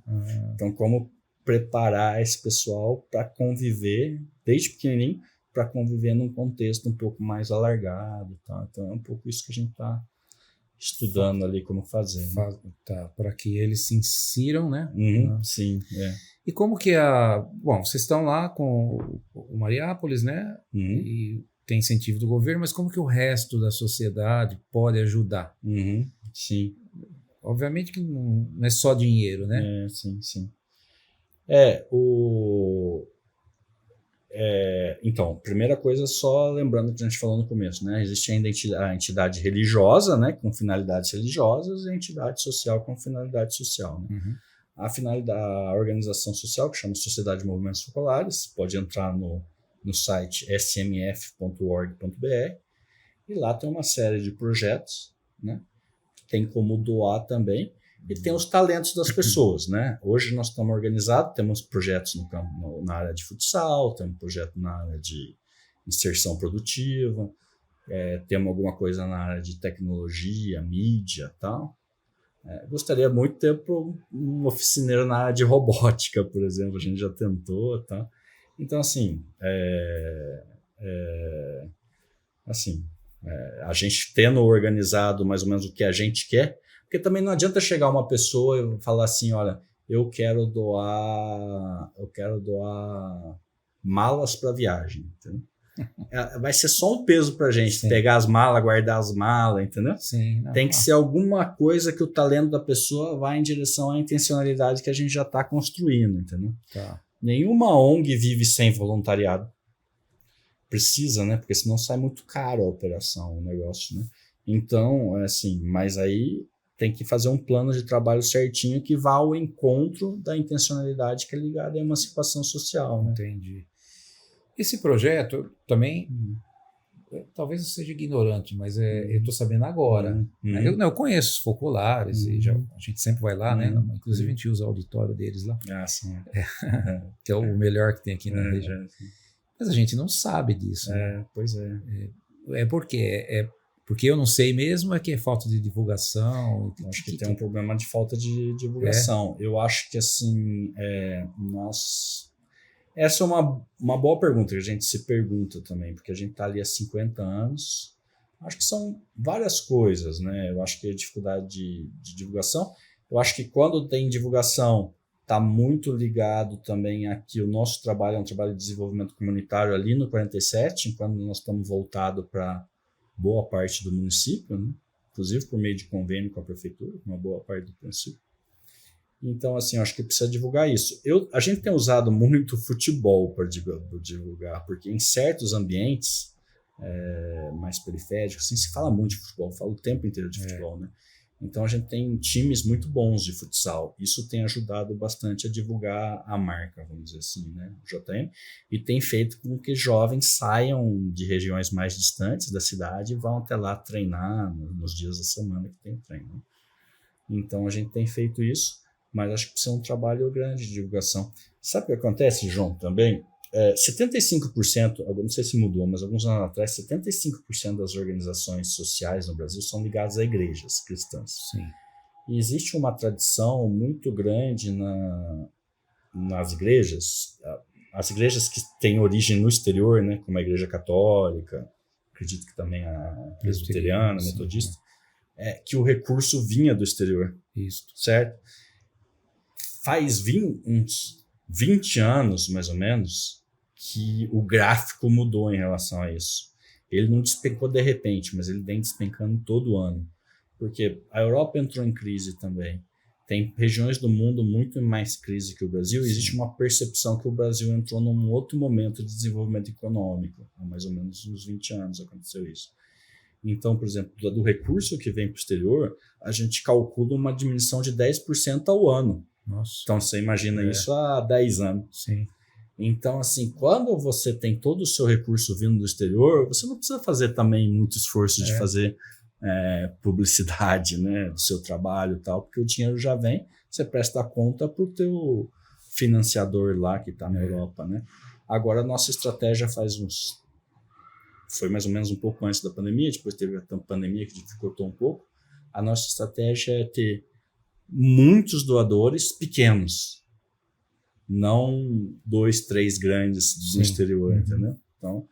Então, como preparar esse pessoal para conviver, desde pequenininho, para conviver num contexto um pouco mais alargado. Tá? Então, é um pouco isso que a gente está estudando ali como fazer. Né? Tá, para que eles se insiram, né? Sim, E como que Bom, vocês estão lá com o Mariápolis, né? E tem incentivo do governo, mas como que o resto da sociedade pode ajudar? Sim. Obviamente que não é só dinheiro, né? Sim. Então, primeira coisa, só lembrando que a gente falou no começo, né? Existe ainda a entidade religiosa, né? Com finalidades religiosas, e a entidade social com finalidade social, né? A organização social, que chama Sociedade de Movimentos Focolares, pode entrar no site smf.org.br, e lá tem uma série de projetos, né? Tem como doar também, e tem os talentos das pessoas, né? Hoje nós estamos organizados, temos projetos na área de futsal, temos projeto na área de inserção produtiva, temos alguma coisa na área de tecnologia, mídia e tal. Gostaria muito de ter um oficineiro na área de robótica, por exemplo, a gente já tentou, tá? Então, assim, a gente tendo organizado mais ou menos o que a gente quer, porque também não adianta chegar uma pessoa e falar assim, olha, eu quero doar malas para viagem, entendeu? Vai ser só um peso para a gente pegar as malas, guardar as malas, entendeu? Tem que ser alguma coisa que o talento da pessoa vá em direção à intencionalidade que a gente já está construindo, entendeu? Nenhuma ONG vive sem voluntariado. Precisa, né? Porque senão sai muito caro a operação, o negócio, né? Então, mas aí tem que fazer um plano de trabalho certinho que vá ao encontro da intencionalidade que é ligada à emancipação social, né? Entendi. Esse projeto também, talvez eu seja ignorante, mas eu estou sabendo agora. Eu conheço os focolares, e a gente sempre vai lá, né? Inclusive a gente usa o auditório deles lá. Sim. Que é o melhor que tem aqui na região. Mas a gente não sabe disso. Pois é. Porque eu não sei mesmo, é que é falta de divulgação. Acho que tem um problema de falta de divulgação. Eu acho que, essa é uma boa pergunta que a gente se pergunta também, porque a gente está ali há 50 anos. Acho que são várias coisas, né? Eu acho que a dificuldade de divulgação. Eu acho que quando tem divulgação, está muito ligado também aqui. O nosso trabalho é um trabalho de desenvolvimento comunitário ali no 47, quando nós estamos voltados para boa parte do município, né? Inclusive por meio de convênio com a prefeitura, uma boa parte do município. Então, eu acho que precisa divulgar isso. A gente tem usado muito futebol para divulgar, porque em certos ambientes mais periféricos, se fala muito de futebol, fala o tempo inteiro de futebol, né? Então, a gente tem times muito bons de futsal. Isso tem ajudado bastante a divulgar a marca, vamos dizer assim, né? O JM, e tem feito com que jovens saiam de regiões mais distantes da cidade e vão até lá treinar nos dias da semana que tem treino. Então, a gente tem feito isso, mas acho que precisa um trabalho grande de divulgação. Sabe o que acontece, João, também? 75%, não sei se mudou, mas alguns anos atrás, 75% das organizações sociais no Brasil são ligadas a igrejas cristãs. Sim. E existe uma tradição muito grande nas igrejas, as igrejas que têm origem no exterior, né, como a Igreja Católica, acredito que também a Presbiteriana, Metodista, que o recurso vinha do exterior. Isso. Certo? Faz uns 20 anos, mais ou menos, que o gráfico mudou em relação a isso. Ele não despencou de repente, mas ele vem despencando todo ano. Porque a Europa entrou em crise também. Tem regiões do mundo muito mais crise que o Brasil. Sim. Existe uma percepção que o Brasil entrou num outro momento de desenvolvimento econômico. Há mais ou menos uns 20 anos aconteceu isso. Então, por exemplo, do recurso que vem para o exterior, a gente calcula uma diminuição de 10% ao ano. Nossa. Então, você imagina isso há 10 anos. Sim. Então, quando você tem todo o seu recurso vindo do exterior, você não precisa fazer também muito esforço de fazer publicidade, né, do seu trabalho e tal, porque o dinheiro já vem, você presta conta para o teu financiador lá que está na Europa, né? Agora a nossa estratégia foi mais ou menos um pouco antes da pandemia, depois teve a pandemia que dificultou um pouco. A nossa estratégia é ter muitos doadores pequenos, não 2, 3 grandes do exterior, entendeu? Então,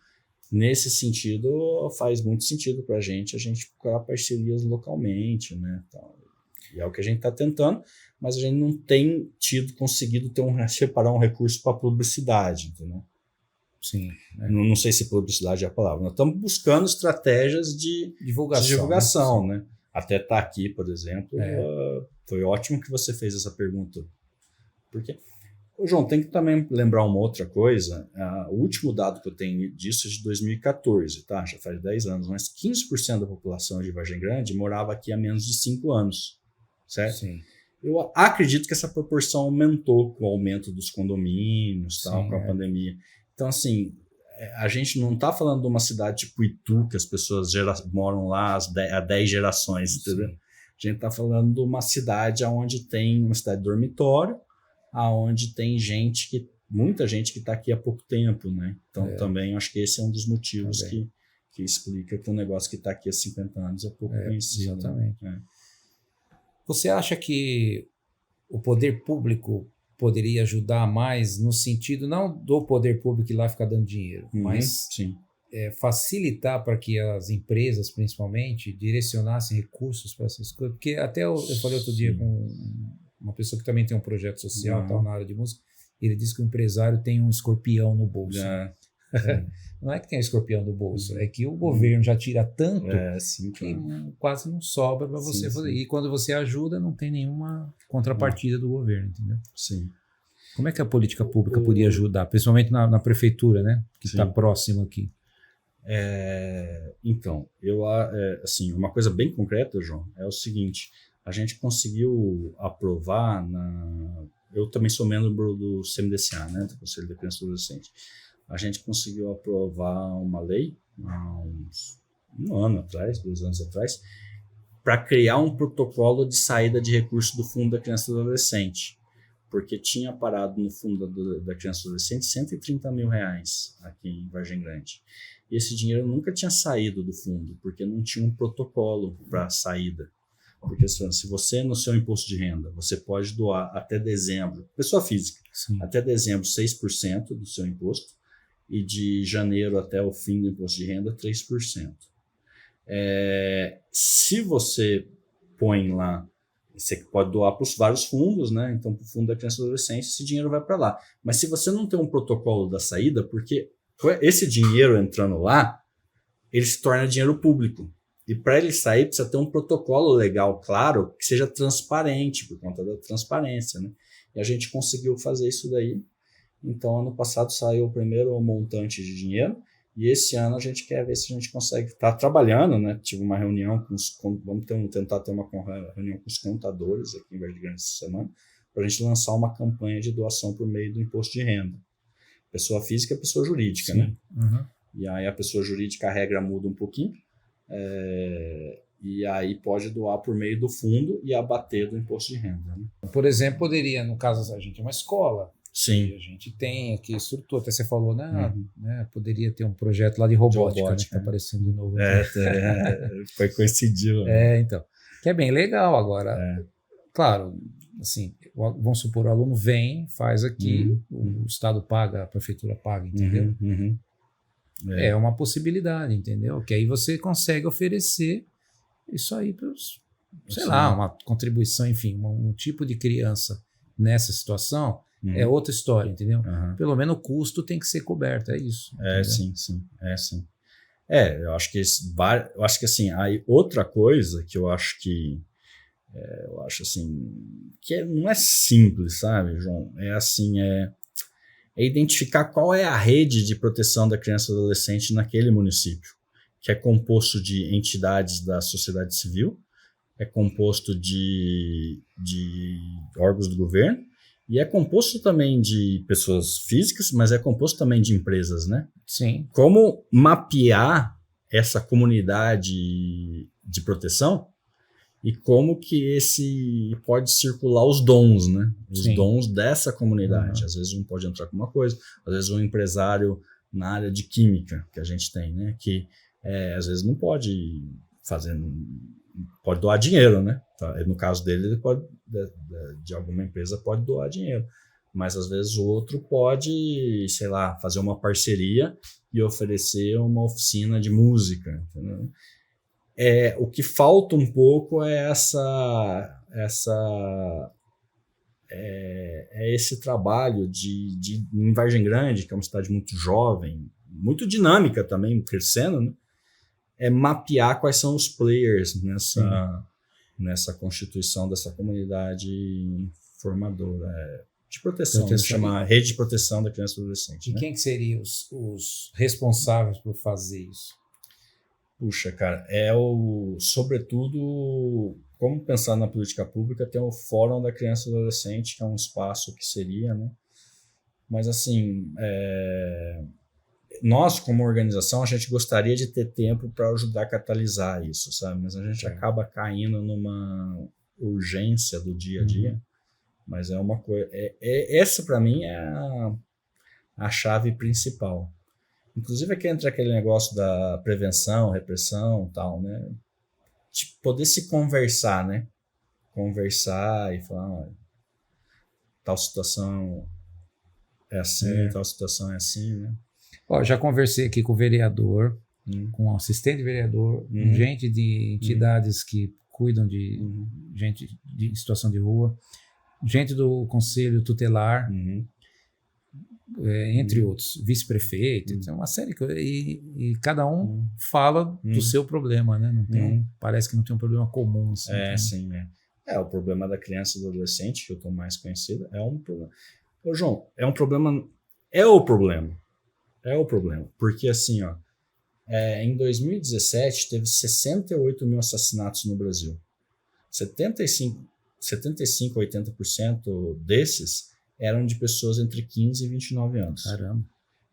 nesse sentido, faz muito sentido para a gente procurar parcerias localmente, né? Então, e é o que a gente está tentando, mas a gente não tem conseguido separar um recurso para publicidade, entendeu? Sim. Não sei se publicidade é a palavra. Nós estamos buscando estratégias de divulgação, né? Até estar aqui, por exemplo, foi ótimo que você fez essa pergunta. Porque, João, tem que também lembrar uma outra coisa. O último dado que eu tenho disso é de 2014, tá? Já faz 10 anos, mas 15% da população de Vargem Grande morava aqui há menos de 5 anos, certo? Sim. Eu acredito que essa proporção aumentou com o aumento dos condomínios, tal, com a pandemia. Então, assim, a gente não está falando de uma cidade tipo Itu, que as pessoas moram lá há 10 gerações, entendeu? Sim. A gente está falando de uma cidade onde tem uma cidade dormitório, onde tem muita gente que está aqui há pouco tempo, né? Então, também acho que esse é um dos motivos que explica que um negócio que está aqui há 50 anos é pouco conhecido. Exatamente. Né? Você acha que o poder público poderia ajudar mais no sentido, não do poder público ir lá ficar dando dinheiro, mas facilitar para que as empresas, principalmente, direcionassem recursos para essas coisas? Porque até eu falei outro dia com uma pessoa que também tem um projeto social tal, na área de música, ele disse que o empresário tem um escorpião no bolso. Não é que tem um escorpião no bolso, é que o governo já tira tanto que quase não sobra para você fazer. E quando você ajuda, não tem nenhuma contrapartida do governo, entendeu? Sim. Como é que a política pública podia ajudar, principalmente na prefeitura, né? Que está próximo aqui. Então, assim, uma coisa bem concreta, João, é o seguinte: a gente conseguiu aprovar eu também sou membro do CMDCA, né, do Conselho da Criança e do Adolescente. A gente conseguiu aprovar uma lei há um ano atrás, 2 anos atrás, para criar um protocolo de saída de recursos do Fundo da Criança e do Adolescente, porque tinha parado no Fundo da Criança e do Adolescente R$130 mil aqui em Vargem Grande. E esse dinheiro nunca tinha saído do fundo, porque não tinha um protocolo para saída. Porque se você, no seu imposto de renda, você pode doar até dezembro, pessoa física, até dezembro 6% do seu imposto, e de janeiro até o fim do imposto de renda 3%. Se você põe lá, você pode doar para os vários fundos, né? Então, para o Fundo da Criança e Adolescência, esse dinheiro vai para lá. Mas se você não tem um protocolo da saída, porque esse dinheiro entrando lá, ele se torna dinheiro público. E para ele sair, precisa ter um protocolo legal, claro, que seja transparente, por conta da transparência, né? E a gente conseguiu fazer isso daí. Então, ano passado saiu o primeiro montante de dinheiro, e esse ano a gente quer ver se a gente consegue estar trabalhando, né? Tive uma reunião vamos tentar ter uma reunião com os contadores aqui em Vargem Grande essa semana, para a gente lançar uma campanha de doação por meio do imposto de renda. Pessoa física e pessoa jurídica, né? E aí a pessoa jurídica, a regra muda um pouquinho, e aí pode doar por meio do fundo e abater do imposto de renda, né? Por exemplo, poderia, no caso, a gente é uma escola. Sim. A gente tem aqui estrutura, até você falou, né? Poderia ter um projeto lá de robótica, né, que está aparecendo de novo. Foi coincidiu. Então. Que é bem legal agora. Claro, assim, vamos supor, o aluno vem, faz aqui, o Estado paga, a prefeitura paga, entendeu? É uma possibilidade, entendeu? Que aí você consegue oferecer isso aí para os, sei lá, uma contribuição, enfim, um tipo de criança nessa situação. É outra história, entendeu? Pelo menos o custo tem que ser coberto, é isso. Sim. Eu acho que assim, aí outra coisa que eu acho assim, que não é simples, sabe, João? É identificar qual é a rede de proteção da criança e do adolescente naquele município, que é composto de entidades da sociedade civil, é composto de órgãos do governo, e é composto também de pessoas físicas, mas é composto também de empresas, né? Sim. Como mapear essa comunidade de proteção e como que esse pode circular os dons, né? Os Sim. dons dessa comunidade. Às vezes um pode entrar com uma coisa, às vezes um empresário na área de química que a gente tem, né? Que às vezes não pode fazer, pode doar dinheiro, né? No caso dele, ele pode, de alguma empresa, pode doar dinheiro. Mas às vezes o outro pode, sei lá, fazer uma parceria e oferecer uma oficina de música, entendeu? O que falta um pouco é esse trabalho em Vargem Grande, que é uma cidade muito jovem, muito dinâmica também, crescendo, né? Mapear quais são os players nessa constituição dessa comunidade formadora de proteção. Chama Rede de Proteção da Criança e do Adolescente. E quem que seriam os responsáveis por fazer isso? Puxa, cara, sobretudo, como pensar na política pública, tem o Fórum da Criança e do Adolescente, que é um espaço que seria, né? Mas, assim, nós, como organização, a gente gostaria de ter tempo para ajudar a catalisar isso, sabe? Mas a gente acaba caindo numa urgência do dia a dia. Mas é uma coisa... essa, para mim, é a chave principal. Inclusive aqui entra aquele negócio da prevenção, repressão e tal, né? De poder se conversar, né? Conversar e falar, tal situação é assim, tal situação é assim, né? Já conversei aqui com o vereador, com o assistente vereador, com gente de entidades que cuidam de gente em situação de rua, gente do conselho tutelar, entre outros, vice-prefeito, então uma série de coisas, e cada um fala do seu problema, né? Não tem parece que não tem um problema comum. Assim, sim. O problema da criança e do adolescente, que eu estou mais conhecido, é um problema. Ô, João, é um problema. É o problema. Porque, assim, em 2017 teve 68 mil assassinatos no Brasil. 75 a 80% desses eram de pessoas entre 15 e 29 anos. Caramba.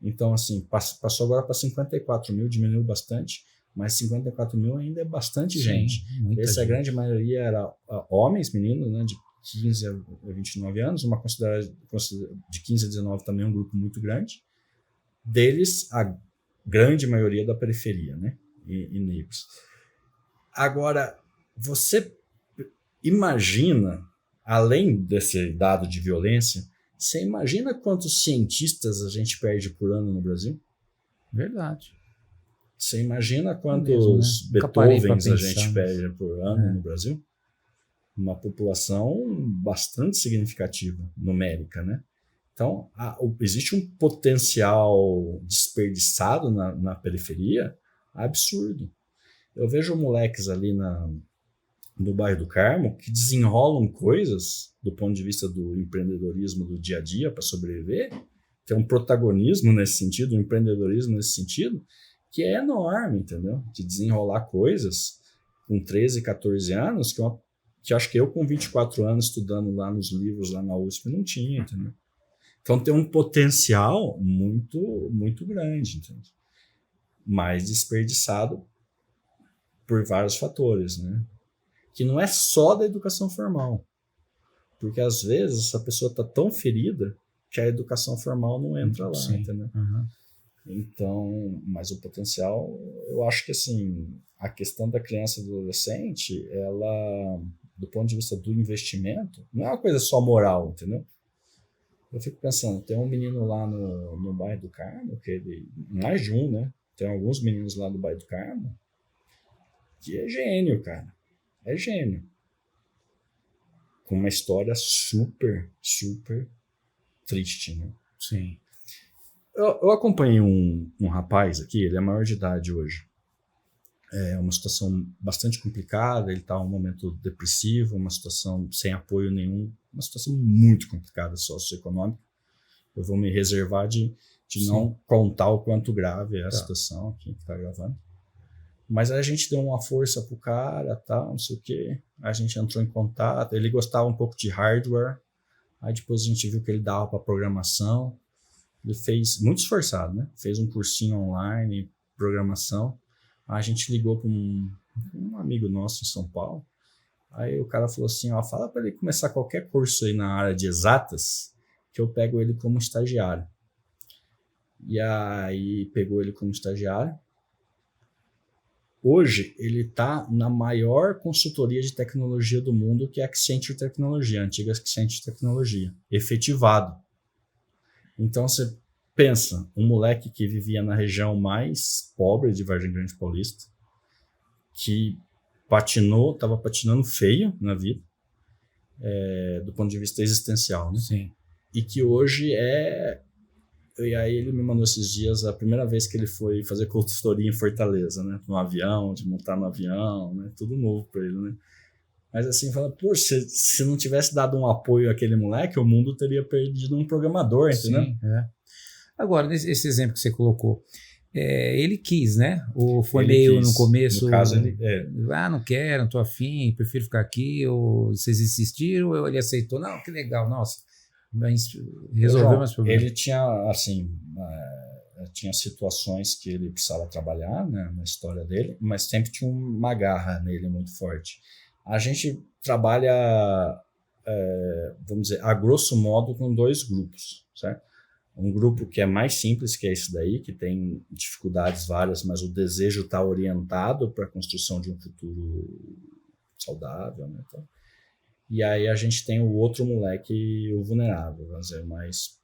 Então, assim, passou agora para 54 mil, diminuiu bastante, mas 54 mil ainda é bastante gente. Essa gente. Grande maioria era homens, meninos, né, de 15 a 29 anos, uma considerada de 15 a 19 também é um grupo muito grande. Deles, a grande maioria da periferia, né, e negros. Agora, você imagina, além desse dado de violência, você imagina quantos cientistas a gente perde por ano no Brasil? Verdade. Você imagina quantos Beethovens a gente perde por ano no Brasil? Uma população bastante significativa, numérica, né? Então, existe um potencial desperdiçado na periferia absurdo. Eu vejo moleques ali no bairro do Carmo que desenrolam coisas do ponto de vista do empreendedorismo do dia a dia para sobreviver, tem um protagonismo nesse sentido, um empreendedorismo nesse sentido, que é enorme, entendeu? De desenrolar coisas com 13, 14 anos que acho que eu com 24 anos estudando lá nos livros, lá na USP, não tinha, entendeu? Então tem um potencial muito, muito grande, entendeu? Mas desperdiçado por vários fatores, né? Que não é só da educação formal. Porque às vezes essa pessoa está tão ferida que a educação formal não entra lá, entendeu? Então, mas o potencial, eu acho que assim, a questão da criança e do adolescente, ela, do ponto de vista do investimento, não é uma coisa só moral, entendeu? Eu fico pensando, tem um menino lá no bairro do Carmo, mais de um, né? Tem alguns meninos lá do bairro do Carmo, que é gênio, cara. É gênio. Com uma história super, super triste, né? Sim. Eu acompanhei um rapaz aqui, ele é maior de idade hoje. É uma situação bastante complicada, ele está em um momento depressivo, uma situação sem apoio nenhum, uma situação muito complicada socioeconômica. Eu vou me reservar de não contar o quanto grave é a situação aqui que está gravando. Mas aí a gente deu uma força pro cara, tal, não sei o quê. A gente entrou em contato, ele gostava um pouco de hardware. Aí depois a gente viu que ele dava para programação. Ele fez, muito esforçado, né? Fez um cursinho online, programação. Aí a gente ligou para um amigo nosso em São Paulo. Aí o cara falou assim, ó, fala para ele começar qualquer curso aí na área de exatas, que eu pego ele como estagiário. E aí pegou ele como estagiário. Hoje ele está na maior consultoria de tecnologia do mundo, que é a Accenture Tecnologia, a antiga Accenture Tecnologia, efetivado. Então você pensa, um moleque que vivia na região mais pobre de Vargem Grande Paulista, que estava patinando feio na vida, do ponto de vista existencial, né? Sim. E que hoje E aí ele me mandou esses dias a primeira vez que ele foi fazer consultoria em Fortaleza, né? No avião, de montar no avião, né? Tudo novo para ele, né? Mas assim, fala, poxa, se não tivesse dado um apoio àquele moleque, o mundo teria perdido um programador, entendeu? Sim, Agora, esse exemplo que você colocou, ele quis, né? Ou foi Ele meio quis. no começo... No caso, ele... não quero, não tô afim, prefiro ficar aqui, ou vocês insistiram, ou ele aceitou, não, que legal, nossa, mas resolveu meus problemas. Ele tinha, assim, tinha situações que ele precisava trabalhar, né, na história dele, mas sempre tinha uma garra nele muito forte. A gente trabalha, vamos dizer, a grosso modo com 2 grupos, certo? Um grupo que é mais simples, que é esse daí, que tem dificuldades várias, mas o desejo está orientado para a construção de um futuro saudável, né? Então, e aí a gente tem o outro moleque, o vulnerável, vamos dizer, mais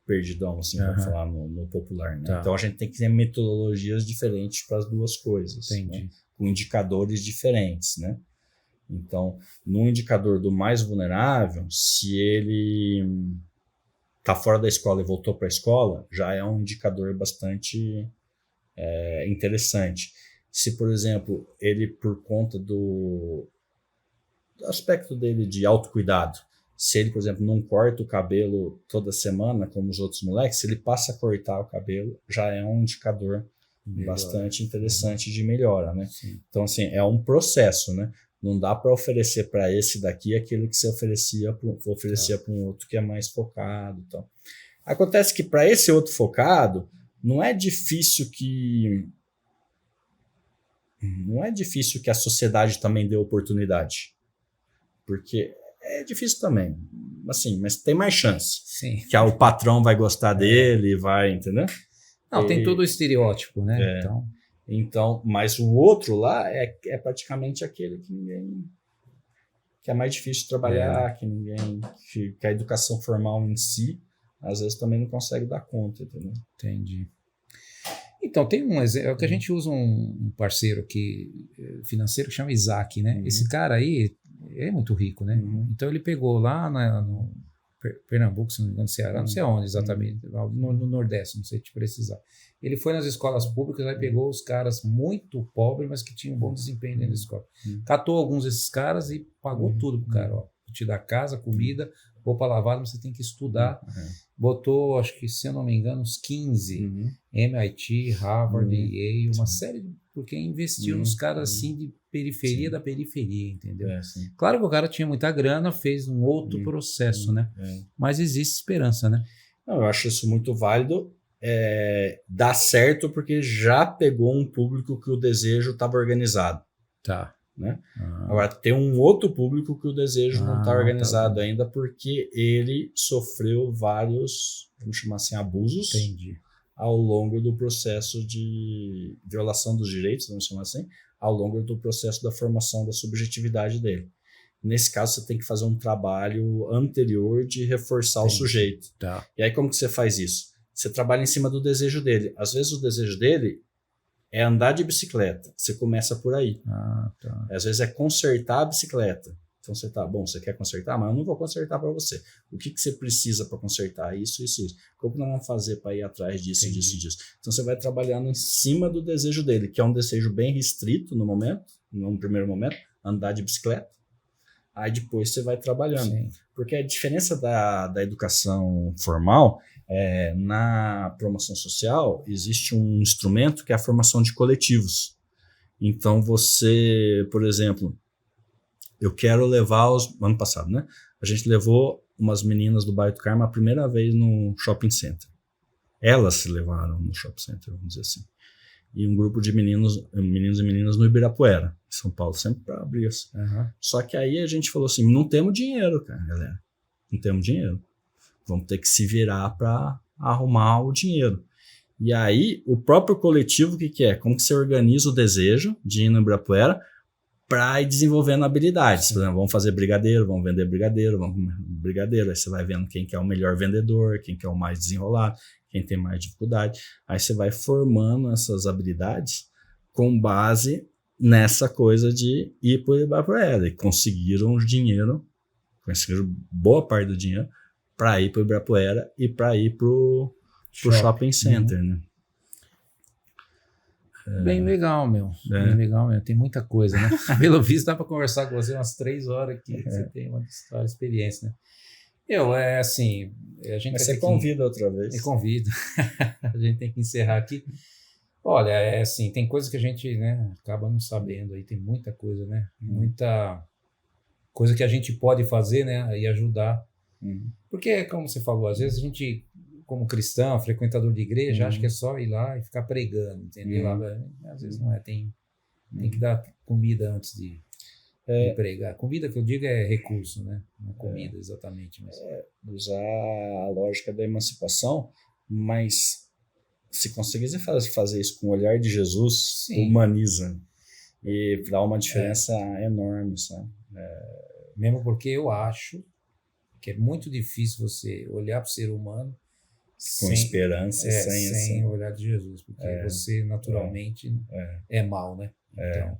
perdidão, assim, vamos falar no popular, né? Tá. Então a gente tem que ter metodologias diferentes para as 2 coisas, né? Com indicadores diferentes, né? Então, no indicador do mais vulnerável, se ele está fora da escola e voltou para a escola, já é um indicador bastante interessante. Se, por exemplo, ele, por conta do aspecto dele de autocuidado, se ele, por exemplo, não corta o cabelo toda semana, como os outros moleques, se ele passa a cortar o cabelo, já é um indicador bastante interessante de melhora, né? Sim. Então, assim, é um processo, né? Não dá para oferecer para esse daqui aquilo que você oferecia para um outro que é mais focado. Então. Acontece que para esse outro focado, não é difícil que a sociedade também dê oportunidade. Porque é difícil também, assim, mas tem mais chance. Sim. Que o patrão vai gostar dele, vai, entendeu? Não, tem todo o estereótipo, né? Então, mas o outro lá é praticamente aquele que é mais difícil de trabalhar, que a educação formal em si, às vezes também não consegue dar conta, entendeu? Entendi. Então, tem um exemplo, que a gente usa um parceiro aqui, financeiro, que chama Isaac, né? Esse cara aí é muito rico, né? Então, ele pegou lá no Pernambuco, se não me engano, Ceará, não sei onde exatamente, no Nordeste, não sei te precisar. Ele foi nas escolas públicas, aí pegou os caras muito pobres, mas que tinham um bom desempenho dentro da escola. Catou alguns desses caras e pagou tudo pro cara, ó. Te dá casa, comida, roupa lavada, mas você tem que estudar. Botou, acho que, se eu não me engano, uns 15, MIT, Harvard, Yale, uma série de... Porque investiu nos caras assim de periferia da periferia, entendeu? Claro que o cara tinha muita grana, fez um outro processo, né? Mas existe esperança, né? Não, eu acho isso muito válido. Dá certo porque já pegou um público que o desejo estava organizado. Tá. Né? Agora, tem um outro público que o desejo não está organizado ainda porque ele sofreu vários, vamos chamar assim, abusos. Entendi. Ao longo do processo de violação dos direitos, vamos chamar assim, ao longo do processo da formação da subjetividade dele. Nesse caso, você tem que fazer um trabalho anterior de reforçar o sujeito. Tá. E aí, como que você faz isso? Você trabalha em cima do desejo dele. Às vezes, o desejo dele é andar de bicicleta. Você começa por aí. Tá. Às vezes, é consertar a bicicleta. Então, você quer consertar? Mas eu não vou consertar para você. O que você precisa para consertar? Isso. Como nós vamos fazer para ir atrás disso, disso? Então, você vai trabalhando em cima do desejo dele, que é um desejo bem restrito no primeiro momento, andar de bicicleta. Aí, depois, você vai trabalhando. Sim. Porque a diferença da educação formal na promoção social, existe um instrumento que é a formação de coletivos. Então, você, por exemplo... Eu quero levar ano passado, né? A gente levou umas meninas do bairro do Carmo a primeira vez no shopping center. Elas se levaram no shopping center, vamos dizer assim. e um grupo de meninos e meninas no Ibirapuera, em São Paulo, sempre para abrir isso. Só que aí a gente falou assim, não temos dinheiro, cara, galera. Não temos dinheiro. Vamos ter que se virar para arrumar o dinheiro. E aí, o próprio coletivo, o que é? Como que você organiza o desejo de ir no Ibirapuera para ir desenvolvendo habilidades. Por exemplo, vamos fazer brigadeiro, vamos vender brigadeiro, Aí você vai vendo quem que é o melhor vendedor, quem que é o mais desenrolado, quem tem mais dificuldade. Aí você vai formando essas habilidades com base nessa coisa de ir para o Ibirapuera. E conseguiram boa parte do dinheiro para ir para o Ibirapuera e para ir para o shopping center, né? Bem legal, meu. Bem legal, meu. Tem muita coisa, né? Pelo visto, dá para conversar com você umas 3 horas aqui. Você tem uma história, experiência, né? Assim, a gente... Mas você convida outra vez. Me convida. A gente tem que encerrar aqui. Olha, assim, tem coisas que a gente, né, acaba não sabendo aí. Tem muita coisa, né? Muita coisa que a gente pode fazer, né? E ajudar. Porque, como você falou, às vezes a gente... como cristão, frequentador de igreja, acho que é só ir lá e ficar pregando, entendeu? Às vezes não é, tem que dar comida antes de pregar. Comida que eu digo é recurso, né? Não é comida exatamente. Mas... usar a lógica da emancipação, mas se conseguir fazer isso com o olhar de Jesus, humaniza e dá uma diferença enorme, sabe? Mesmo porque eu acho que é muito difícil você olhar para o ser humano com esperança, sem o olhar de Jesus, porque você naturalmente é mal, né? Então,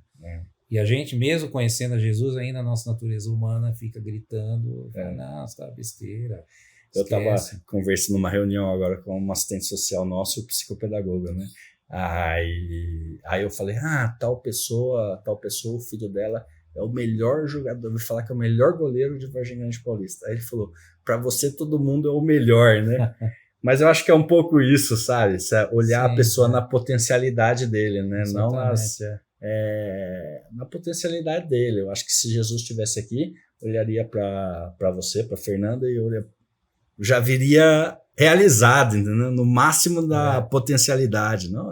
e a gente, mesmo conhecendo a Jesus, ainda a nossa natureza humana fica gritando, fala, não, você tá besteira. Eu estava conversando numa reunião agora com um assistente social nosso e o psicopedagoga, né? Aí eu falei, tal pessoa, o filho dela é o melhor jogador, vou falar que é o melhor goleiro de Vargem Grande Paulista. Aí ele falou, para você todo mundo é o melhor, né? Mas eu acho que é um pouco isso, sabe? Olhar a pessoa na potencialidade dele, né? Exatamente, não na potencialidade dele. Eu acho que se Jesus estivesse aqui, olharia para você, para Fernanda, e eu já viria realizado, entendeu? No máximo da potencialidade. Não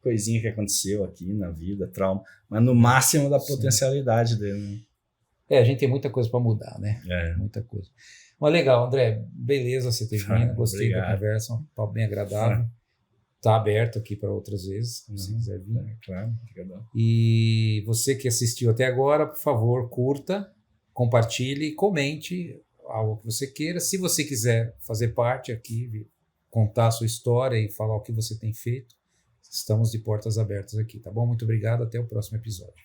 coisinha que aconteceu aqui na vida, trauma, mas no máximo da potencialidade dele. Né? A gente tem muita coisa para mudar, né? Muita coisa. Mas legal, André, beleza você ter vindo, gostei da conversa, um papo bem agradável. Está aberto aqui para outras vezes, se você quiser vir. Claro, obrigado. E você que assistiu até agora, por favor, curta, compartilhe, comente algo que você queira. Se você quiser fazer parte aqui, contar a sua história e falar o que você tem feito, estamos de portas abertas aqui, tá bom? Muito obrigado, até o próximo episódio.